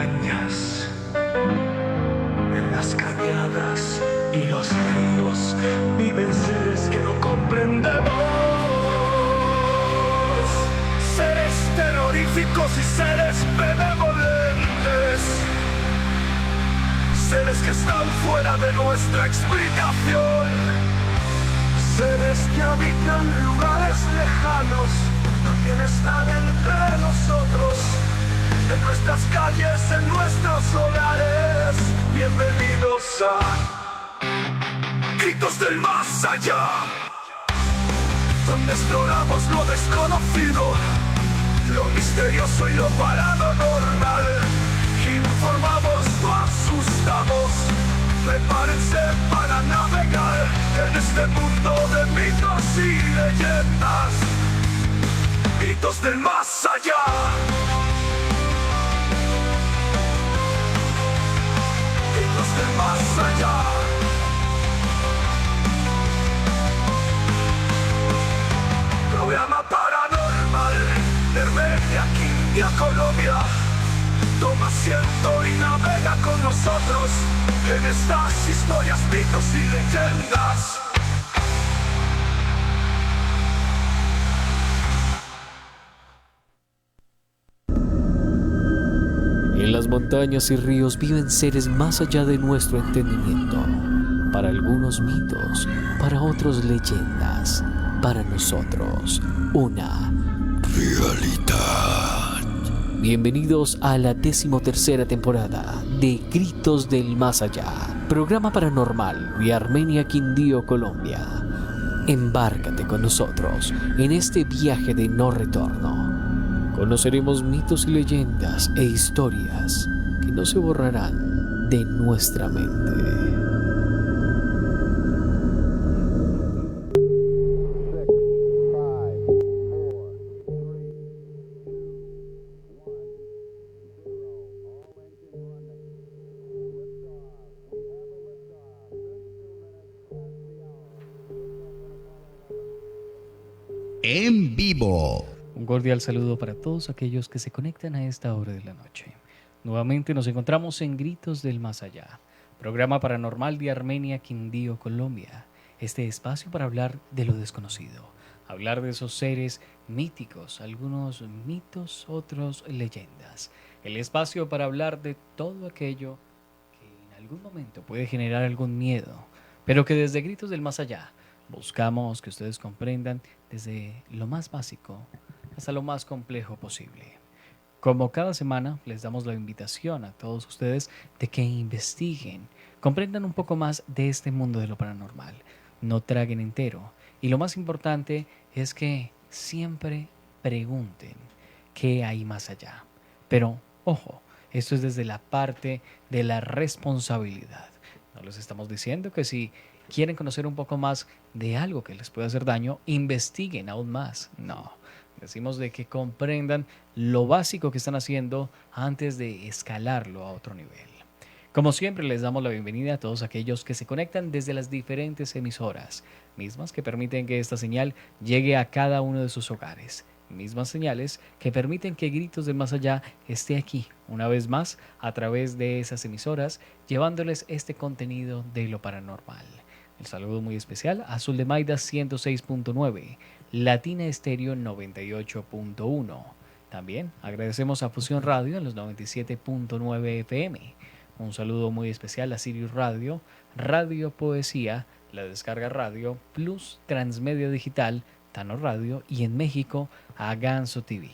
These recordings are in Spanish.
montañas, en las cañadas y los ríos viven seres que no comprendemos. Seres terroríficos y seres benevolentes. Seres que están fuera de nuestra explicación. Seres que habitan lugares lejanos, también están entre nosotros, en nuestras calles, en nuestros hogares. Bienvenidos a Gritos del Más Allá, donde exploramos lo desconocido, lo misterioso y lo paranormal. Informamos, no asustamos. Prepárense para navegar en este mundo de mitos y leyendas. Gritos del Más Allá. Gritos del Más Allá. Programa paranormal de Armenia, India, Colombia. Toma asiento y navega con nosotros en estas historias, mitos y leyendas. En las montañas y ríos viven seres más allá de nuestro entendimiento. Para algunos mitos, para otros leyendas, para nosotros una realidad. Bienvenidos a la 13ª temporada de Gritos del Más Allá, programa paranormal de Armenia, Quindío, Colombia. Embárcate con nosotros en este viaje de no retorno. Conoceremos mitos y leyendas e historias que no se borrarán de nuestra mente. En vivo. Un cordial saludo para todos aquellos que se conectan a esta hora de la noche. Nuevamente nos encontramos en Gritos del Más Allá, programa paranormal de Armenia, Quindío, Colombia. Este espacio para hablar de lo desconocido, hablar de esos seres míticos, algunos mitos, otros leyendas. El espacio para hablar de todo aquello que en algún momento puede generar algún miedo, pero que desde Gritos del Más Allá buscamos que ustedes comprendan desde lo más básico hasta lo más complejo posible. Como cada semana, les damos la invitación a todos ustedes de que investiguen, comprendan un poco más de este mundo de lo paranormal. No traguen entero. Y lo más importante es que siempre pregunten qué hay más allá. Pero, ojo, esto es desde la parte de la responsabilidad. No les estamos diciendo que si quieren conocer un poco más de algo que les puede hacer daño, investiguen aún más. No, decimos de que comprendan lo básico que están haciendo antes de escalarlo a otro nivel. Como siempre, les damos la bienvenida a todos aquellos que se conectan desde las diferentes emisoras, mismas que permiten que esta señal llegue a cada uno de sus hogares. Mismas señales que permiten que Gritos del Más Allá esté aquí, una vez más, a través de esas emisoras, llevándoles este contenido de lo paranormal. El saludo muy especial a Azul de Maida 106.9, Latina Estéreo 98.1. También agradecemos a Fusión Radio en los 97.9 FM. Un saludo muy especial a Sirius Radio, Radio Poesía, La Descarga Radio, Plus, Transmedia Digital, Tano Radio y en México a Ganso TV.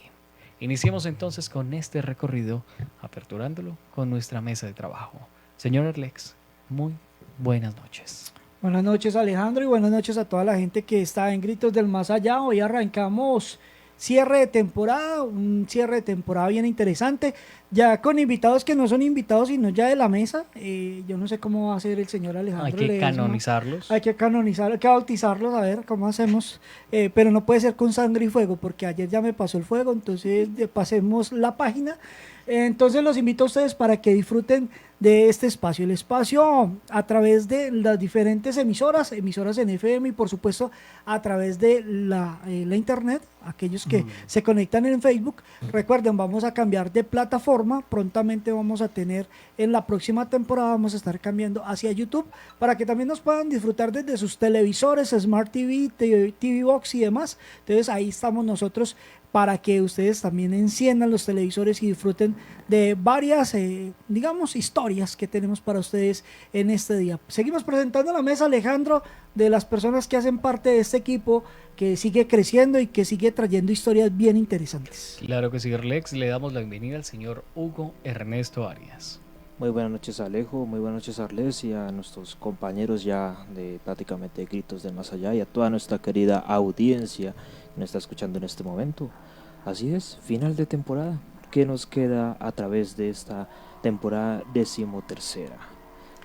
Iniciemos entonces con este recorrido, aperturándolo con nuestra mesa de trabajo. Señor Erlex, muy buenas noches. Buenas noches, Alejandro, y buenas noches a toda la gente que está en Gritos del Más Allá. Hoy arrancamos cierre de temporada, un cierre de temporada bien interesante, ya con invitados que no son invitados sino ya de la mesa. Yo no sé cómo va a ser el señor Alejandro. Hay que canonizarlos. Hay que canonizarlos, hay que bautizarlos, a ver cómo hacemos, pero no puede ser con sangre y fuego, porque ayer ya me pasó el fuego, entonces pasemos la página. Entonces los invito a ustedes para que disfruten de este espacio. El espacio a través de las diferentes emisoras en FM y por supuesto a través de la internet, aquellos que se conectan en Facebook. Recuerden, vamos a cambiar de plataforma, prontamente vamos a tener en la próxima temporada, vamos a estar cambiando hacia YouTube para que también nos puedan disfrutar desde sus televisores, Smart TV, TV Box y demás. Entonces ahí estamos nosotros para que ustedes también enciendan los televisores y disfruten de varias, digamos, historias que tenemos para ustedes en este día. Seguimos presentando la mesa, Alejandro, de las personas que hacen parte de este equipo que sigue creciendo y que sigue trayendo historias bien interesantes. Claro que sí, Lex, le damos la bienvenida al señor Hugo Ernesto Arias. Muy buenas noches, Alejo, muy buenas noches, Arles, y a nuestros compañeros ya de prácticamente Gritos del Más Allá y a toda nuestra querida audiencia que nos está escuchando en este momento. Así es, final de temporada. ¿Qué nos queda a través de esta temporada 13ª?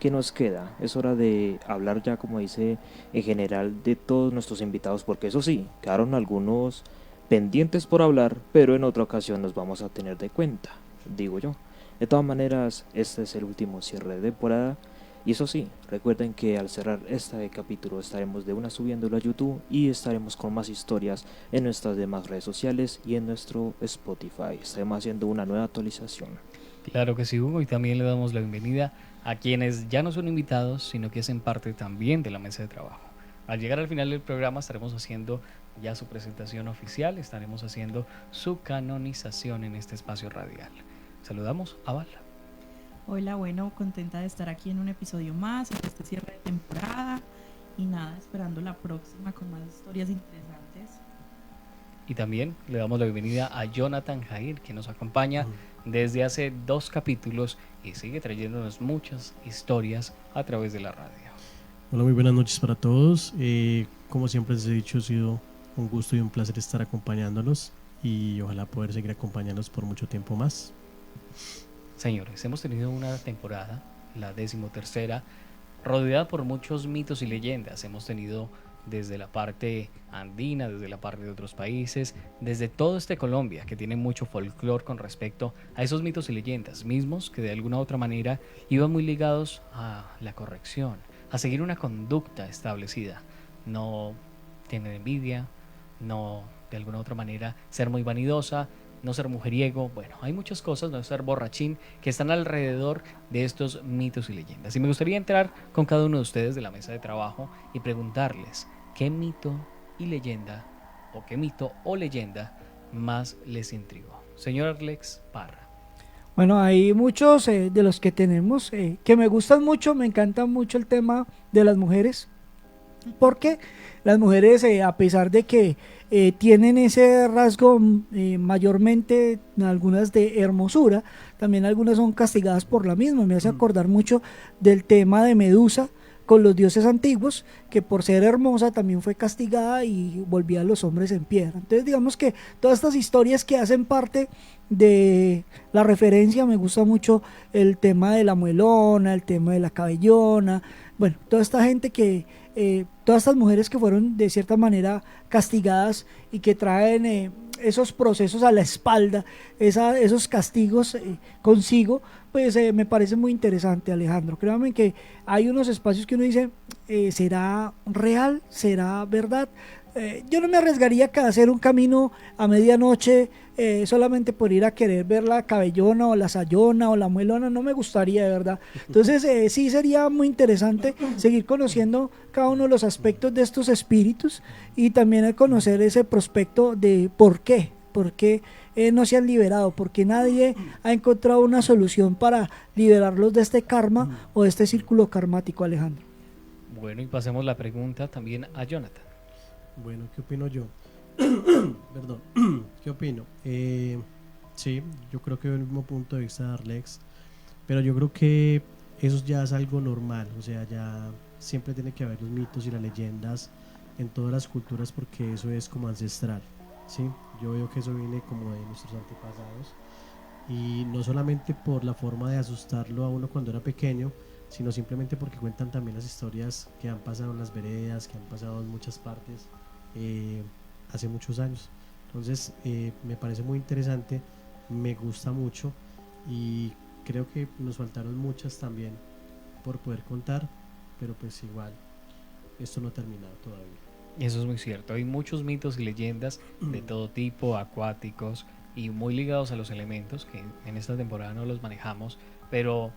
¿Qué nos queda? Es hora de hablar ya, como dice en general, de todos nuestros invitados, porque eso sí, quedaron algunos pendientes por hablar, pero en otra ocasión nos vamos a tener de cuenta, digo yo. De todas maneras, este es el último cierre de temporada. Y eso sí, recuerden que al cerrar este capítulo estaremos de una subiéndolo a YouTube y estaremos con más historias en nuestras demás redes sociales y en nuestro Spotify. Estaremos haciendo una nueva actualización. Claro que sí, Hugo, y también le damos la bienvenida a quienes ya no son invitados, sino que hacen parte también de la mesa de trabajo. Al llegar al final del programa estaremos haciendo ya su presentación oficial, estaremos haciendo su canonización en este espacio radial. Saludamos a Val. Hola, bueno, contenta de estar aquí en un episodio más, en este cierre de temporada y nada, esperando la próxima con más historias interesantes. Y también le damos la bienvenida a Jonathan Jair, que nos acompaña desde hace 2 capítulos y sigue trayéndonos muchas historias a través de la radio. Hola, muy buenas noches para todos. Como siempre les he dicho, ha sido un gusto y un placer estar acompañándolos y ojalá poder seguir acompañándolos por mucho tiempo más. Señores, hemos tenido una temporada, la 13ª, rodeada por muchos mitos y leyendas. Hemos tenido desde la parte andina, desde la parte de otros países, desde todo este Colombia, que tiene mucho folclore con respecto a esos mitos y leyendas, mismos que de alguna u otra manera iban muy ligados a la corrección, a seguir una conducta establecida. No tener envidia, no de alguna u otra manera ser muy vanidosa, no ser mujeriego, bueno, hay muchas cosas, no ser borrachín, que están alrededor de estos mitos y leyendas. Y me gustaría entrar con cada uno de ustedes de la mesa de trabajo y preguntarles qué mito y leyenda, o qué mito o leyenda más les intrigó. Señor Alex Parra. Bueno, hay muchos de los que tenemos que me gustan mucho, me encanta mucho el tema de las mujeres, porque las mujeres, a pesar de que tienen ese rasgo mayormente, algunas de hermosura, también algunas son castigadas por la misma. Me hace acordar mucho del tema de Medusa con los dioses antiguos, que por ser hermosa también fue castigada y volvía a los hombres en piedra. Entonces digamos que todas estas historias que hacen parte de la referencia, me gusta mucho el tema de la muelona, el tema de la cabellona, bueno, toda esta gente que todas estas mujeres que fueron de cierta manera castigadas y que traen esos procesos a la espalda, esos castigos consigo, pues me parece muy interesante, Alejandro. Créanme que hay unos espacios que uno dice, ¿será real? ¿Será verdad? Yo no me arriesgaría a hacer un camino a medianoche solamente por ir a querer ver la cabellona o la sayona o la muelona, no me gustaría, de verdad. Entonces sí sería muy interesante seguir conociendo cada uno de los aspectos de estos espíritus y también conocer ese prospecto de por qué no se han liberado, porque nadie ha encontrado una solución para liberarlos de este karma o de este círculo karmático, Alejandro. Bueno, y pasemos la pregunta también a Jonathan. Bueno, ¿qué opino yo? Perdón, ¿qué opino? Sí, yo creo que el mismo punto de vista de Arlex, pero yo creo que eso ya es algo normal, o sea, ya siempre tiene que haber los mitos y las leyendas en todas las culturas porque eso es como ancestral, ¿sí? Yo veo que eso viene como de nuestros antepasados y no solamente por la forma de asustarlo a uno cuando era pequeño, sino simplemente porque cuentan también las historias que han pasado en las veredas, que han pasado en muchas partes hace muchos años. Entonces me parece muy interesante, me gusta mucho y creo que nos faltaron muchas también por poder contar, pero pues igual, esto no ha terminado todavía. Eso es muy cierto. Hay muchos mitos y leyendas de todo tipo, acuáticos y muy ligados a los elementos que en esta temporada no los manejamos, pero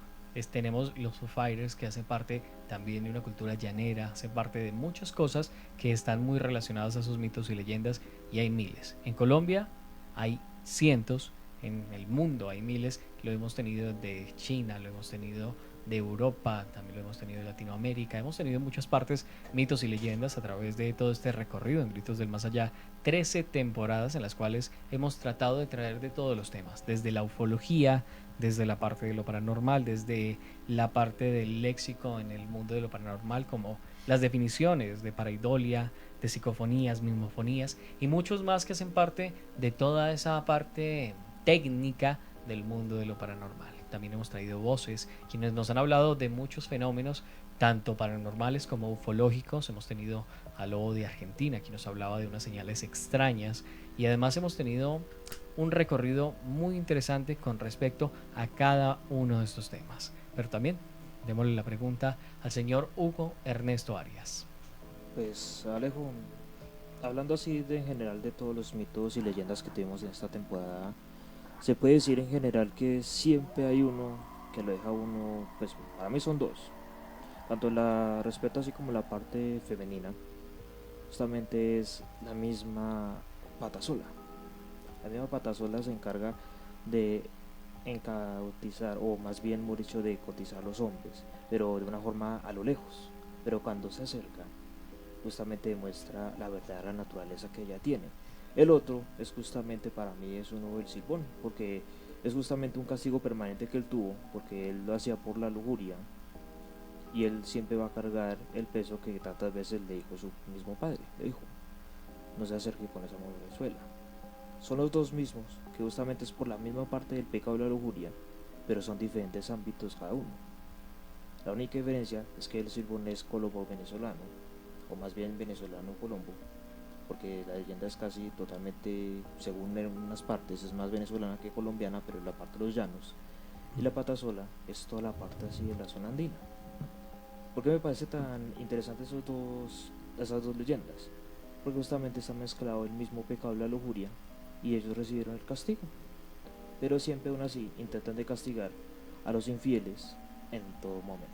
tenemos los Foo Fighters que hacen parte también de una cultura llanera, hacen parte de muchas cosas que están muy relacionadas a esos mitos y leyendas y hay miles. En Colombia hay cientos, en el mundo hay miles, lo hemos tenido de China, lo hemos tenido de Europa, también lo hemos tenido de Latinoamérica, hemos tenido en muchas partes mitos y leyendas a través de todo este recorrido en Gritos del Más Allá, 13 temporadas en las cuales hemos tratado de traer de todos los temas, desde la ufología, desde la parte de lo paranormal, desde la parte del léxico en el mundo de lo paranormal, como las definiciones de pareidolia, de psicofonías, mismofonías y muchos más que hacen parte de toda esa parte técnica del mundo de lo paranormal. También hemos traído voces, quienes nos han hablado de muchos fenómenos, tanto paranormales como ufológicos. Hemos tenido a Lobo de Argentina, quien nos hablaba de unas señales extrañas. Y además hemos tenido un recorrido muy interesante con respecto a cada uno de estos temas. Pero también démosle la pregunta al señor Hugo Ernesto Arias. Pues Alejo, hablando así de en general de todos los mitos y leyendas que tuvimos en esta temporada, se puede decir en general que siempre hay uno que lo deja uno, pues para mí son dos, tanto la respeto así como la parte femenina, justamente es la misma Patasola. La misma Patasola se encarga de encautizar, o más bien hemos dicho de cotizar a los hombres, pero de una forma a lo lejos, pero cuando se acerca justamente demuestra la verdadera naturaleza que ella tiene. El otro es justamente para mí es uno el silbón, porque es justamente un castigo permanente que él tuvo, porque él lo hacía por la lujuria y él siempre va a cargar el peso que tantas veces le dijo su mismo padre. Le dijo, no se acerque con esa mujerzuela. Son los dos mismos, que justamente es por la misma parte del pecado de la lujuria, pero son diferentes ámbitos cada uno. La única diferencia es que el silbón es colombo venezolano, o más bien venezolano colombo, porque la leyenda es casi totalmente, según en unas partes, es más venezolana que colombiana, pero en la parte de los llanos. Y la Patasola es toda la parte así de la zona andina. ¿Por qué me parece tan interesante esas dos leyendas? Porque justamente está mezclado el mismo pecado de la lujuria y ellos recibieron el castigo. Pero siempre aún así intentan de castigar a los infieles en todo momento.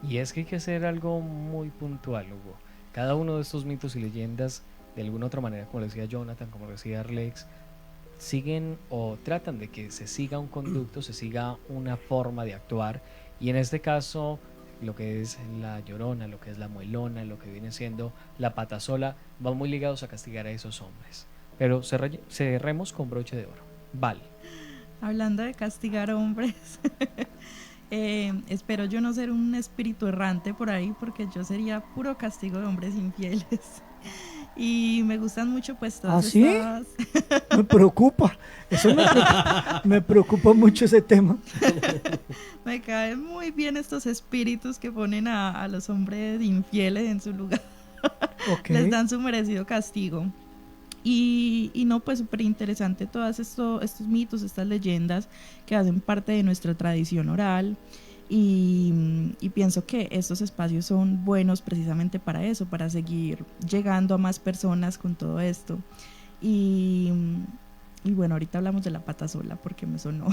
Y es que hay que hacer algo muy puntual, Hugo. Cada uno de estos mitos y leyendas, de alguna otra manera, como decía Jonathan, como decía Arlex, siguen o tratan de que se siga un conducto, se siga una forma de actuar. Y en este caso, lo que es la Llorona, lo que es la Muelona, lo que viene siendo la Patasola, van muy ligados a castigar a esos hombres. Pero cerremos con broche de oro. Vale. Hablando de castigar hombres, espero yo no ser un espíritu errante por ahí, porque yo sería puro castigo de hombres infieles. Y me gustan mucho pues todas ¿sí? estas... Me preocupa, me preocupa mucho ese tema. Me caen muy bien estos espíritus que ponen a los hombres infieles en su lugar. Okay. Les dan su merecido castigo. Y no, pues súper interesante todos estos mitos, estas leyendas que hacen parte de nuestra tradición oral. Y pienso que estos espacios son buenos precisamente para eso, para seguir llegando a más personas con todo esto. Y bueno, ahorita hablamos de la Patasola porque me sonó.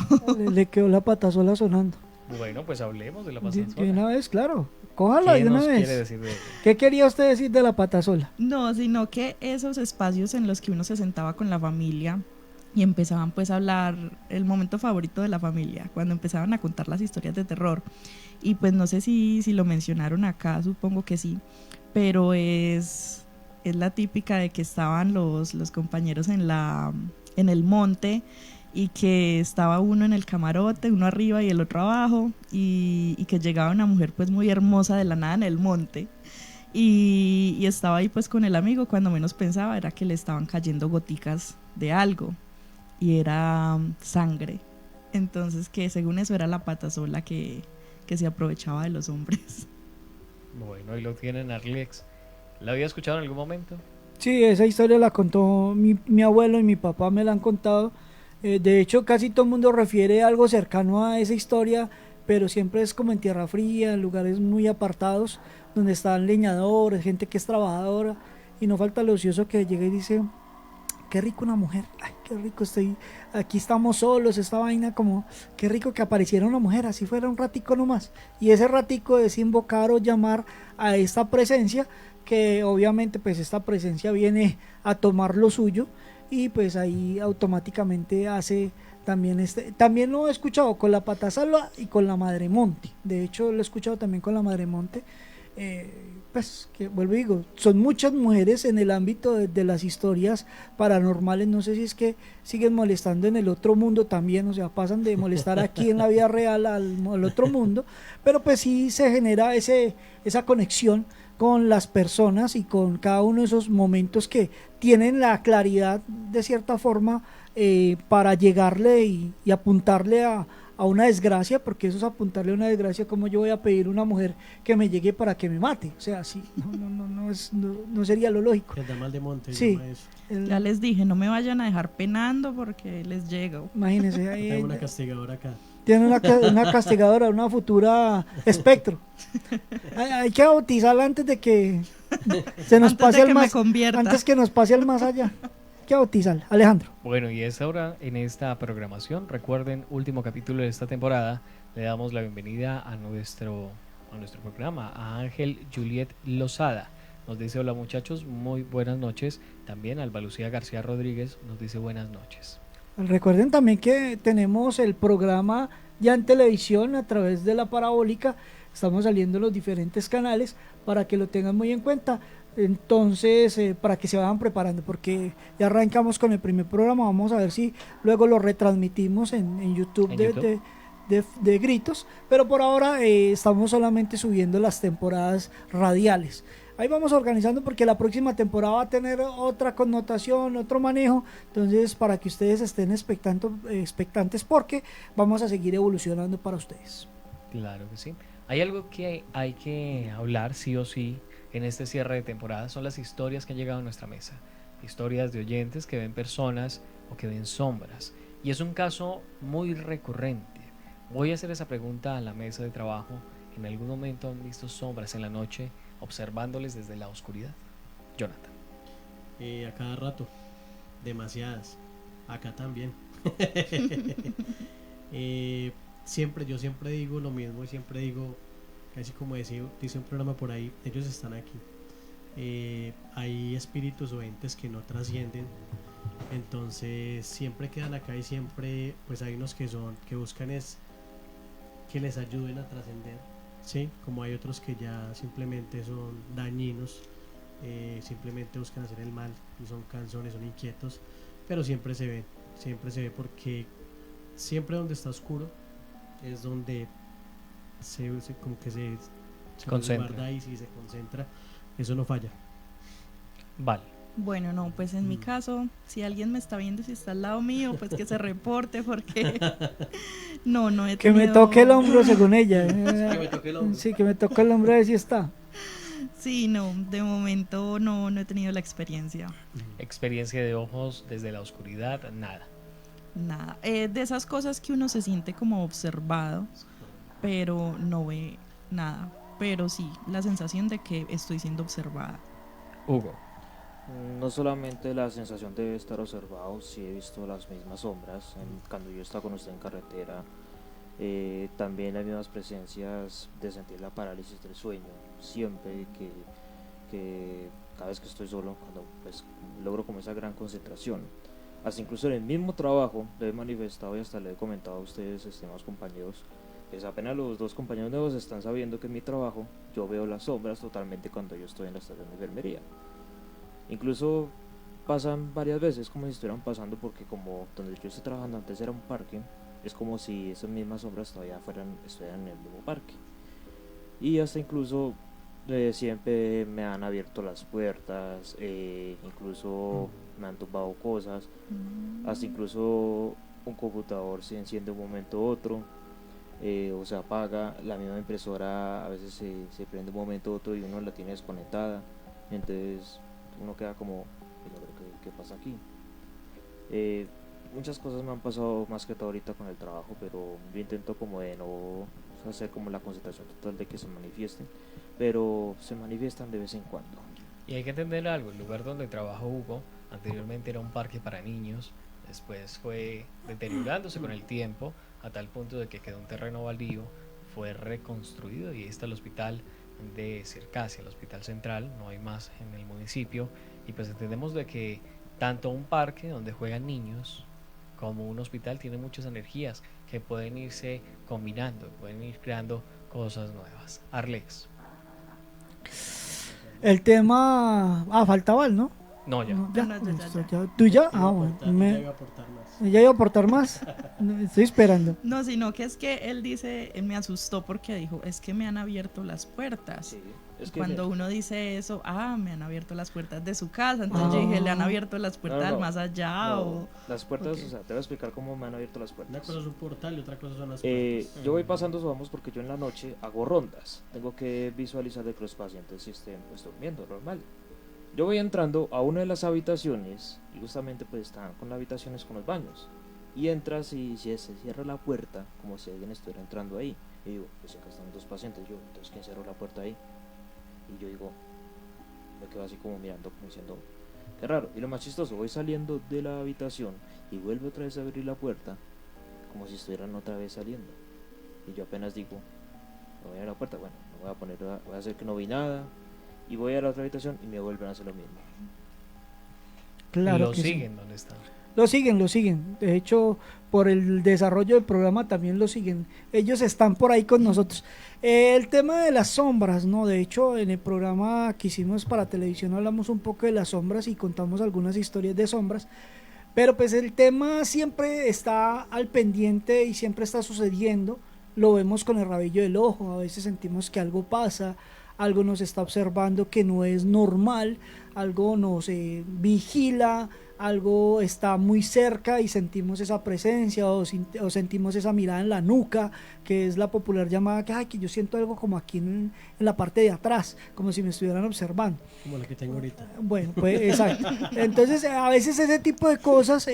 Le quedó la Patasola sonando. Bueno, pues hablemos de la De Patasola. una vez, claro. Cójala ¿Qué de una nos vez. quiere decir de ella? ¿Qué quería usted decir de la Patasola? No, sino que esos espacios en los que uno se sentaba con la familia y empezaban pues a hablar, el momento favorito de la familia, cuando empezaban a contar las historias de terror. Y pues no sé si lo mencionaron acá, supongo que sí, pero es la típica de que estaban los compañeros en el monte y que estaba uno en el camarote, uno arriba y el otro abajo, y que llegaba una mujer pues muy hermosa de la nada en el monte. Y estaba ahí pues con el amigo, cuando menos pensaba era que le estaban cayendo goticas de algo y era sangre. Entonces que según eso era la Patasola que se aprovechaba de los hombres. Bueno, ahí lo tienen, Arlex. ¿La había escuchado en algún momento? Sí, esa historia la contó mi abuelo y mi papá me la han contado. De hecho, casi todo el mundo refiere algo cercano a esa historia, pero siempre es como en tierra fría, en lugares muy apartados, donde están leñadores, gente que es trabajadora, y no falta el ocioso que llega y dice, qué rico una mujer, ay, qué rico estoy, aquí estamos solos, esta vaina como, qué rico que apareciera una mujer, así fuera un ratico nomás, y ese ratico es invocar o llamar a esta presencia, que obviamente pues esta presencia viene a tomar lo suyo, y pues ahí automáticamente hace también también lo he escuchado con la patasalva y con la madre monte, de hecho lo he escuchado también con la madre monte, pues que vuelvo y digo, son muchas mujeres en el ámbito de las historias paranormales, no sé si es que siguen molestando en el otro mundo también, o sea, pasan de molestar aquí en la vida real al otro mundo, pero pues sí se genera esa conexión con las personas y con cada uno de esos momentos que tienen la claridad de cierta forma para llegarle y apuntarle a una desgracia, porque eso es apuntarle a una desgracia, como yo voy a pedir a una mujer que me llegue para que me mate, o sea, sí, no sería lo lógico. El Damal de Monte. Sí. llama eso. Ya les dije, no me vayan a dejar penando porque les llego. Imagínense, Yo ahí tengo una castigadora acá. tiene una castigadora, una futura espectro. Hay que bautizarla antes de que se nos Antes pase de al que me más, convierta. antes que nos pase al más allá. Hay que bautizarla, Alejandro. Bueno, y a esta hora en esta programación, recuerden, último capítulo de esta temporada, le damos la bienvenida a nuestro programa, a Ángel Juliet Lozada. Nos dice hola muchachos, muy buenas noches. También Alba Lucía García Rodríguez nos dice buenas noches. Recuerden también que tenemos el programa ya en televisión a través de la parabólica. Estamos saliendo en los diferentes canales para que lo tengan muy en cuenta. Entonces, para que se vayan preparando, porque ya arrancamos con el primer programa. Vamos a ver si luego lo retransmitimos en YouTube, ¿En de, YouTube? de Gritos. Pero por ahora estamos solamente subiendo las temporadas radiales. Ahí vamos organizando porque la próxima temporada va a tener otra connotación, otro manejo. Entonces, para que ustedes estén expectantes porque vamos a seguir evolucionando para ustedes. Claro que sí. Hay algo que hay que hablar sí o sí en este cierre de temporada, son las historias que han llegado a nuestra mesa. Historias de oyentes que ven personas o que ven sombras. Y es un caso muy recurrente. Voy a hacer esa pregunta a la mesa de trabajo. ¿En algún momento han visto sombras en la noche observándoles desde la oscuridad? Jonathan. A cada rato. Demasiadas. Acá también. Yo siempre digo lo mismo y siempre digo, casi como dice un programa por ahí, ellos están aquí. Hay espíritus o entes que no trascienden, entonces siempre quedan acá y siempre pues hay unos que buscan es que les ayuden a trascender, ¿sí? Como hay otros que ya simplemente son dañinos, simplemente buscan hacer el mal y son canzones, son inquietos, pero siempre se ve porque siempre donde está oscuro es donde como que se Concentra. guarda y si se concentra, eso no falla. Vale. Bueno, no, pues en mi caso, si alguien me está viendo, si está al lado mío, pues que se reporte porque no he Que me tenido- toque el hombro según ella. Que me toque el hombro. Sí, que me toque el hombro a ver si está. Sí, no, de momento no he tenido la experiencia. Experiencia de ojos desde la oscuridad, nada. Nada. De esas cosas que uno se siente como observado, pero no ve nada. Pero sí, la sensación de que estoy siendo observada. Hugo. No solamente la sensación de estar observado, sí he visto las mismas sombras cuando yo estaba con usted en carretera, también las mismas presencias de sentir la parálisis del sueño, siempre que cada vez que estoy solo, cuando pues logro como esa gran concentración, hasta incluso en el mismo trabajo lo he manifestado y hasta le he comentado a ustedes, estimados compañeros, pues apenas los dos compañeros nuevos están sabiendo que en mi trabajo yo veo las sombras totalmente cuando yo estoy en la estación de enfermería. Incluso pasan varias veces como si estuvieran pasando porque como donde yo estoy trabajando antes era un parque, es como si esas mismas sombras todavía estuvieran en el mismo parque. Y hasta incluso siempre me han abierto las puertas, incluso me han tumbado cosas, hasta incluso un computador se enciende un momento u otro, o se apaga, la misma impresora a veces se prende un momento u otro y uno la tiene desconectada, entonces uno queda como, ¿qué pasa aquí? muchas cosas me han pasado más que todo ahorita con el trabajo, pero yo intento como de no hacer como la concentración total de que se manifiesten, pero se manifiestan de vez en cuando. Y hay que entender algo, el lugar donde trabajó Hugo anteriormente era un parque para niños, después fue deteriorándose con el tiempo a tal punto de que quedó un terreno baldío, fue reconstruido y ahí está el hospital de Circasia, el hospital central, no hay más en el municipio y pues entendemos de que tanto un parque donde juegan niños como un hospital tiene muchas energías que pueden irse combinando, pueden ir creando cosas nuevas. Arlex. El tema... Ah, faltaba él, ¿no? No, ya. No, ya, No, ya. listo, ya. ¿Tú ya? Ah, bueno. Ya iba a aportar más. ¿Ya iba a aportar más? No, estoy esperando. No, sino que es que él dice, él me asustó porque dijo, es que me han abierto las puertas. Sí, es que Cuando mira, uno dice eso, me han abierto las puertas de su casa, entonces yo Ah. dije, le han abierto las puertas no, al más allá no, o... las puertas, ok. o sea, te voy a explicar cómo me han abierto las Una puertas. cosa es un portal y otra cosa son las puertas. Yo voy pasando, vamos, porque yo en la noche hago rondas. Tengo que visualizar de que los pacientes sí estén pues, durmiendo normal. Yo voy entrando a una de las habitaciones y justamente pues están con las habitaciones con los baños. Y entras y se cierra la puerta como si alguien estuviera entrando ahí. Y digo, pues acá están dos pacientes. Yo, entonces, ¿quién cerró la puerta ahí? Y yo digo, me quedo así como mirando, como diciendo, qué raro. Y lo más chistoso, voy saliendo de la habitación y vuelvo otra vez a abrir la puerta como si estuvieran otra vez saliendo. Y yo apenas digo, me voy a la puerta, bueno, no voy a poner, voy a hacer que no vi nada. Y voy a la otra habitación y me vuelven a hacer lo mismo. Claro Lo que sí. siguen donde están. Lo siguen. De hecho, por el desarrollo del programa también lo siguen. Ellos están por ahí con nosotros. El tema de las sombras, ¿no? De hecho, en el programa que hicimos para televisión hablamos un poco de las sombras y contamos algunas historias de sombras. Pero pues el tema siempre está al pendiente y siempre está sucediendo. Lo vemos con el rabillo del ojo. A veces sentimos que algo pasa, algo nos está observando que no es normal, algo nos vigila, algo está muy cerca y sentimos esa presencia o sentimos esa mirada en la nuca, que es la popular llamada que, ay, que yo siento algo como aquí en la parte de atrás, como si me estuvieran observando. Como la que tengo ahorita. Bueno, pues exacto. Entonces, a veces ese tipo de cosas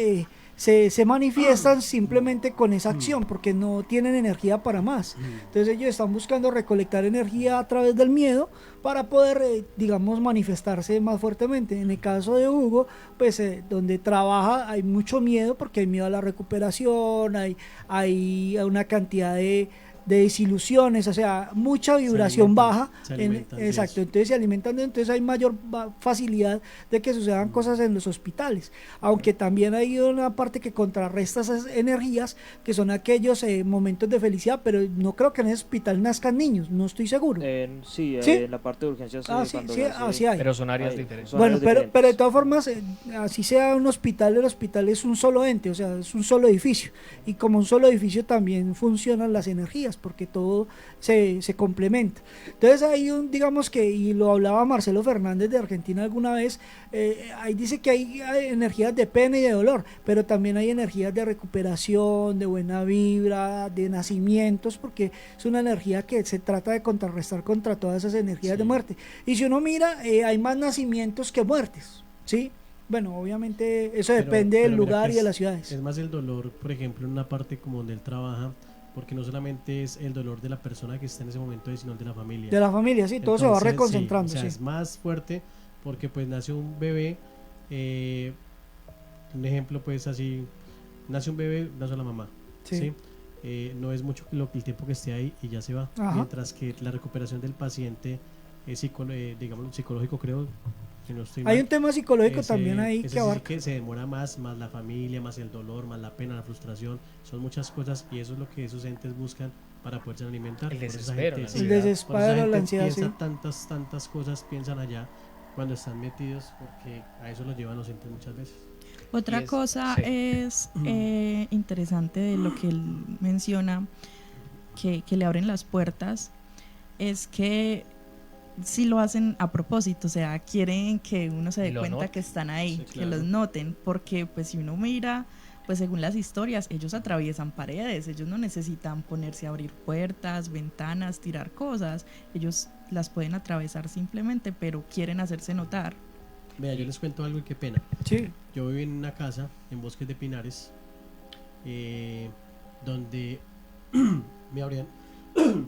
se manifiestan simplemente con esa acción, porque no tienen energía para más. Entonces, ellos están buscando recolectar energía a través del miedo para poder, digamos, manifestarse más fuertemente. En el caso de Hugo, pues donde trabaja hay mucho miedo, porque hay miedo a la recuperación, hay una cantidad de desilusiones, o sea, mucha vibración baja. Se alimentan de Exacto, eso. entonces se alimentan, entonces hay mayor facilidad de que sucedan cosas en los hospitales, aunque también hay una parte que contrarresta esas energías, que son aquellos momentos de felicidad, pero no creo que en ese hospital nazcan niños, no estoy seguro. Sí, ¿Sí? en la parte de urgencias. Sí, cuando sí, nace- así hay. Pero son áreas hay- diferentes. son Bueno, áreas pero de diferentes. todas formas, así sea un hospital, el hospital es un solo ente, o sea, es un solo edificio. Y como un solo edificio también funcionan las energías, porque todo se complementa. Entonces hay digamos que, y lo hablaba Marcelo Fernández de Argentina alguna vez, ahí dice que hay energías de pena y de dolor, pero también hay energías de recuperación, de buena vibra, de nacimientos, porque es una energía que se trata de contrarrestar contra todas esas energías de muerte. Y si uno mira, hay más nacimientos que muertes, ¿sí? Bueno, obviamente eso depende del mira lugar que y de es- las ciudades. Es más el dolor, por ejemplo, en una parte como donde él trabaja, porque no solamente es el dolor de la persona que está en ese momento, sino el de la familia. De la familia, sí, todo se va Entonces, reconcentrando, sí, o sea, sí. es más fuerte porque pues nace un bebé, un ejemplo pues así, nace un bebé, nace la mamá, Sí. ¿sí? No es mucho el tiempo que esté ahí y ya se va, Ajá. mientras que la recuperación del paciente digamos psicológico creo que no estoy Hay mal, un tema psicológico ese- también ahí ese que sí abarca. que se demora más la familia, más el dolor, más la pena, la frustración, son muchas cosas y eso es lo que esos entes buscan para poderse alimentar. El Por eso esa desespero, gente- la sí, El ansiedad. desespero, por eso esa la gente ansiedad, sí. piensa tantas cosas, piensan allá cuando están metidos, porque a eso los llevan los entes muchas veces. Otra Y es- cosa sí. es interesante de lo que él menciona, que le abren las puertas, es que si lo hacen a propósito, o sea, quieren que uno se dé Lo cuenta noten. que están ahí, Sí, que claro. los noten, porque pues si uno mira, pues según las historias, ellos atraviesan paredes, ellos no necesitan ponerse a abrir puertas, ventanas, tirar cosas, ellos las pueden atravesar simplemente, pero quieren hacerse notar. Vea, yo les cuento algo y qué pena. Sí, Yo viví en una casa en Bosques de Pinares donde me abrían,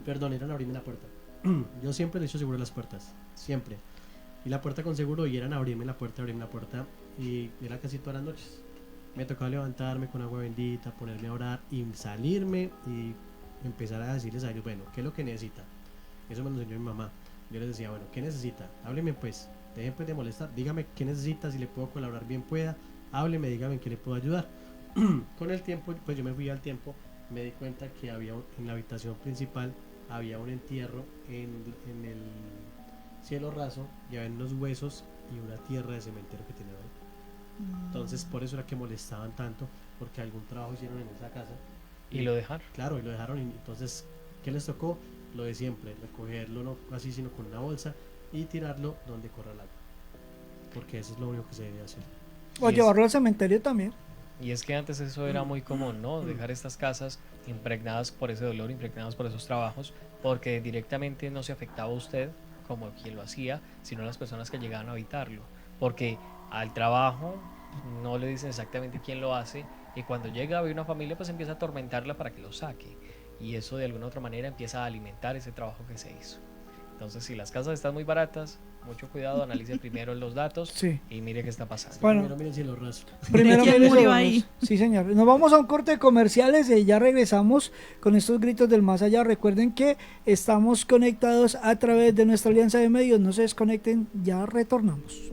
perdón, eran a abrirme la puerta. Yo siempre le echo seguro a las puertas, siempre. Y la puerta con seguro, y eran a abrirme la puerta, y era casi todas las noches. Me tocaba levantarme con agua bendita, ponerme a orar y salirme y empezar a decirles a ellos, bueno, ¿qué es lo que necesita? Eso me lo enseñó mi mamá. Yo les decía, bueno, ¿qué necesita? Hábleme pues, dejen pues de molestar, dígame qué necesita, si le puedo colaborar bien pueda, hábleme, dígame en qué le puedo ayudar. Con el tiempo, pues yo me fui al tiempo, me di cuenta que había en la habitación principal había un entierro en el cielo raso, y había unos huesos y una tierra de cementerio que tenía ahí. Entonces por eso era que molestaban tanto, porque algún trabajo hicieron en esa casa. ¿Y lo dejaron? Claro, y lo dejaron. Y entonces, ¿qué les tocó? Lo de siempre, recogerlo no así sino con una bolsa y tirarlo donde corra el agua, porque eso es lo único que se debe hacer. O llevarlo al cementerio también. Y es que antes eso era muy común, ¿no? Dejar estas casas impregnadas por ese dolor, impregnadas por esos trabajos, porque directamente no se afectaba a usted como quien lo hacía, sino a las personas que llegaban a habitarlo. Porque al trabajo no le dicen exactamente quién lo hace, y cuando llega a ver una familia, pues empieza a atormentarla para que lo saque. Y eso de alguna otra manera empieza a alimentar ese trabajo que se hizo. Entonces, si las casas están muy baratas, mucho cuidado, analice primero los datos y mire qué está pasando. Bueno, Primero miren cielo raso. Primero ¿Quién miren murió los ahí? dos. Sí, señor. Nos vamos a un corte de comerciales y ya regresamos con estos gritos del más allá. Recuerden que estamos conectados a través de nuestra alianza de medios. No se desconecten, ya retornamos.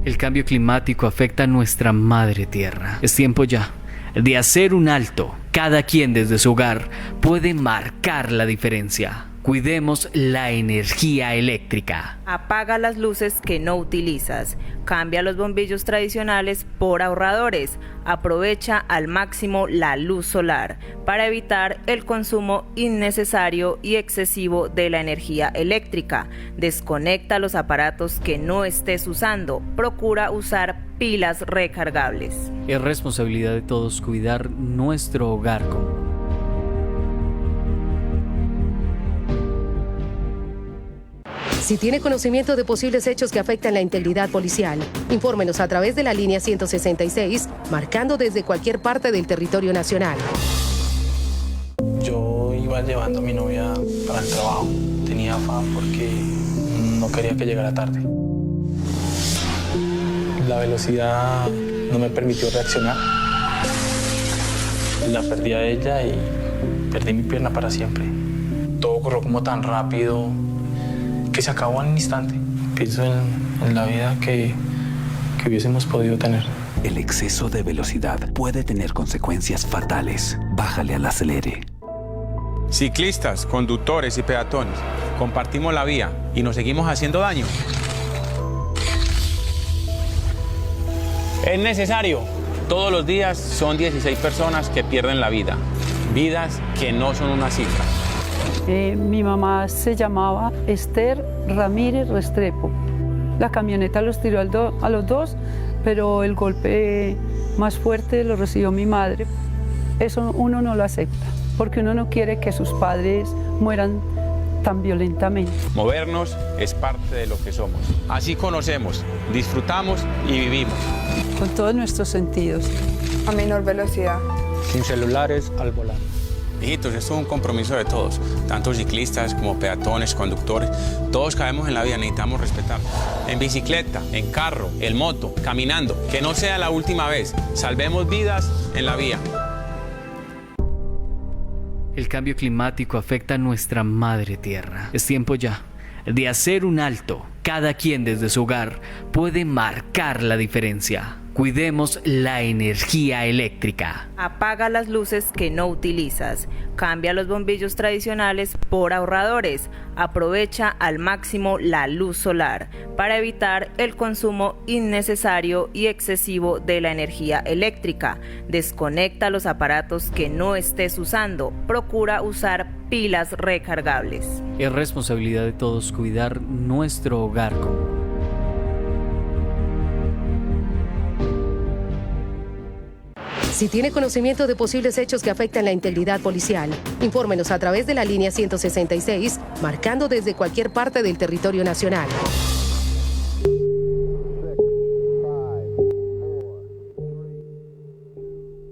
El cambio climático afecta a nuestra madre tierra. Es tiempo ya de hacer un alto. Cada quien desde su hogar puede marcar la diferencia. Cuidemos la energía eléctrica. Apaga las luces que no utilizas. Cambia los bombillos tradicionales por ahorradores. Aprovecha al máximo la luz solar para evitar el consumo innecesario y excesivo de la energía eléctrica. Desconecta los aparatos que no estés usando. Procura usar pilas recargables. Es responsabilidad de todos cuidar nuestro hogar común. Si tiene conocimiento de posibles hechos que afectan la integridad policial, infórmenos a través de la línea 166, marcando desde cualquier parte del territorio nacional. Yo iba llevando a mi novia para el trabajo. Tenía afán porque no quería que llegara tarde. La velocidad no me permitió reaccionar. La perdí a ella y perdí mi pierna para siempre. Todo ocurrió como tan rápido que se acabó en un instante. Pienso en la vida que hubiésemos podido tener. El exceso de velocidad puede tener consecuencias fatales. Bájale al acelere. Ciclistas, conductores y peatones, compartimos la vía y nos seguimos haciendo daño. Es necesario. Todos los días son 16 personas que pierden la vida. Vidas que no son una cifra. Mi mamá se llamaba Esther Ramírez Restrepo. La camioneta los tiró a los dos, pero el golpe más fuerte lo recibió mi madre. Eso uno no lo acepta, porque uno no quiere que sus padres mueran tan violentamente. Movernos es parte de lo que somos. Así conocemos, disfrutamos y vivimos. Con todos nuestros sentidos. A menor velocidad. Sin celulares al volar. Hijitos, esto es un compromiso de todos, tanto ciclistas como peatones, conductores. Todos caemos en la vida, necesitamos respetar. En bicicleta, en carro, en moto, caminando. Que no sea la última vez. Salvemos vidas en la vía. El cambio climático afecta a nuestra madre tierra. Es tiempo ya de hacer un alto. Cada quien desde su hogar puede marcar la diferencia. Cuidemos la energía eléctrica. Apaga las luces que no utilizas. Cambia los bombillos tradicionales por ahorradores. Aprovecha al máximo la luz solar para evitar el consumo innecesario y excesivo de la energía eléctrica. Desconecta los aparatos que no estés usando. Procura usar pilas recargables. Es responsabilidad de todos cuidar nuestro hogar común. Si tiene conocimiento de posibles hechos que afectan la integridad policial, infórmenos a través de la línea 166, marcando desde cualquier parte del territorio nacional.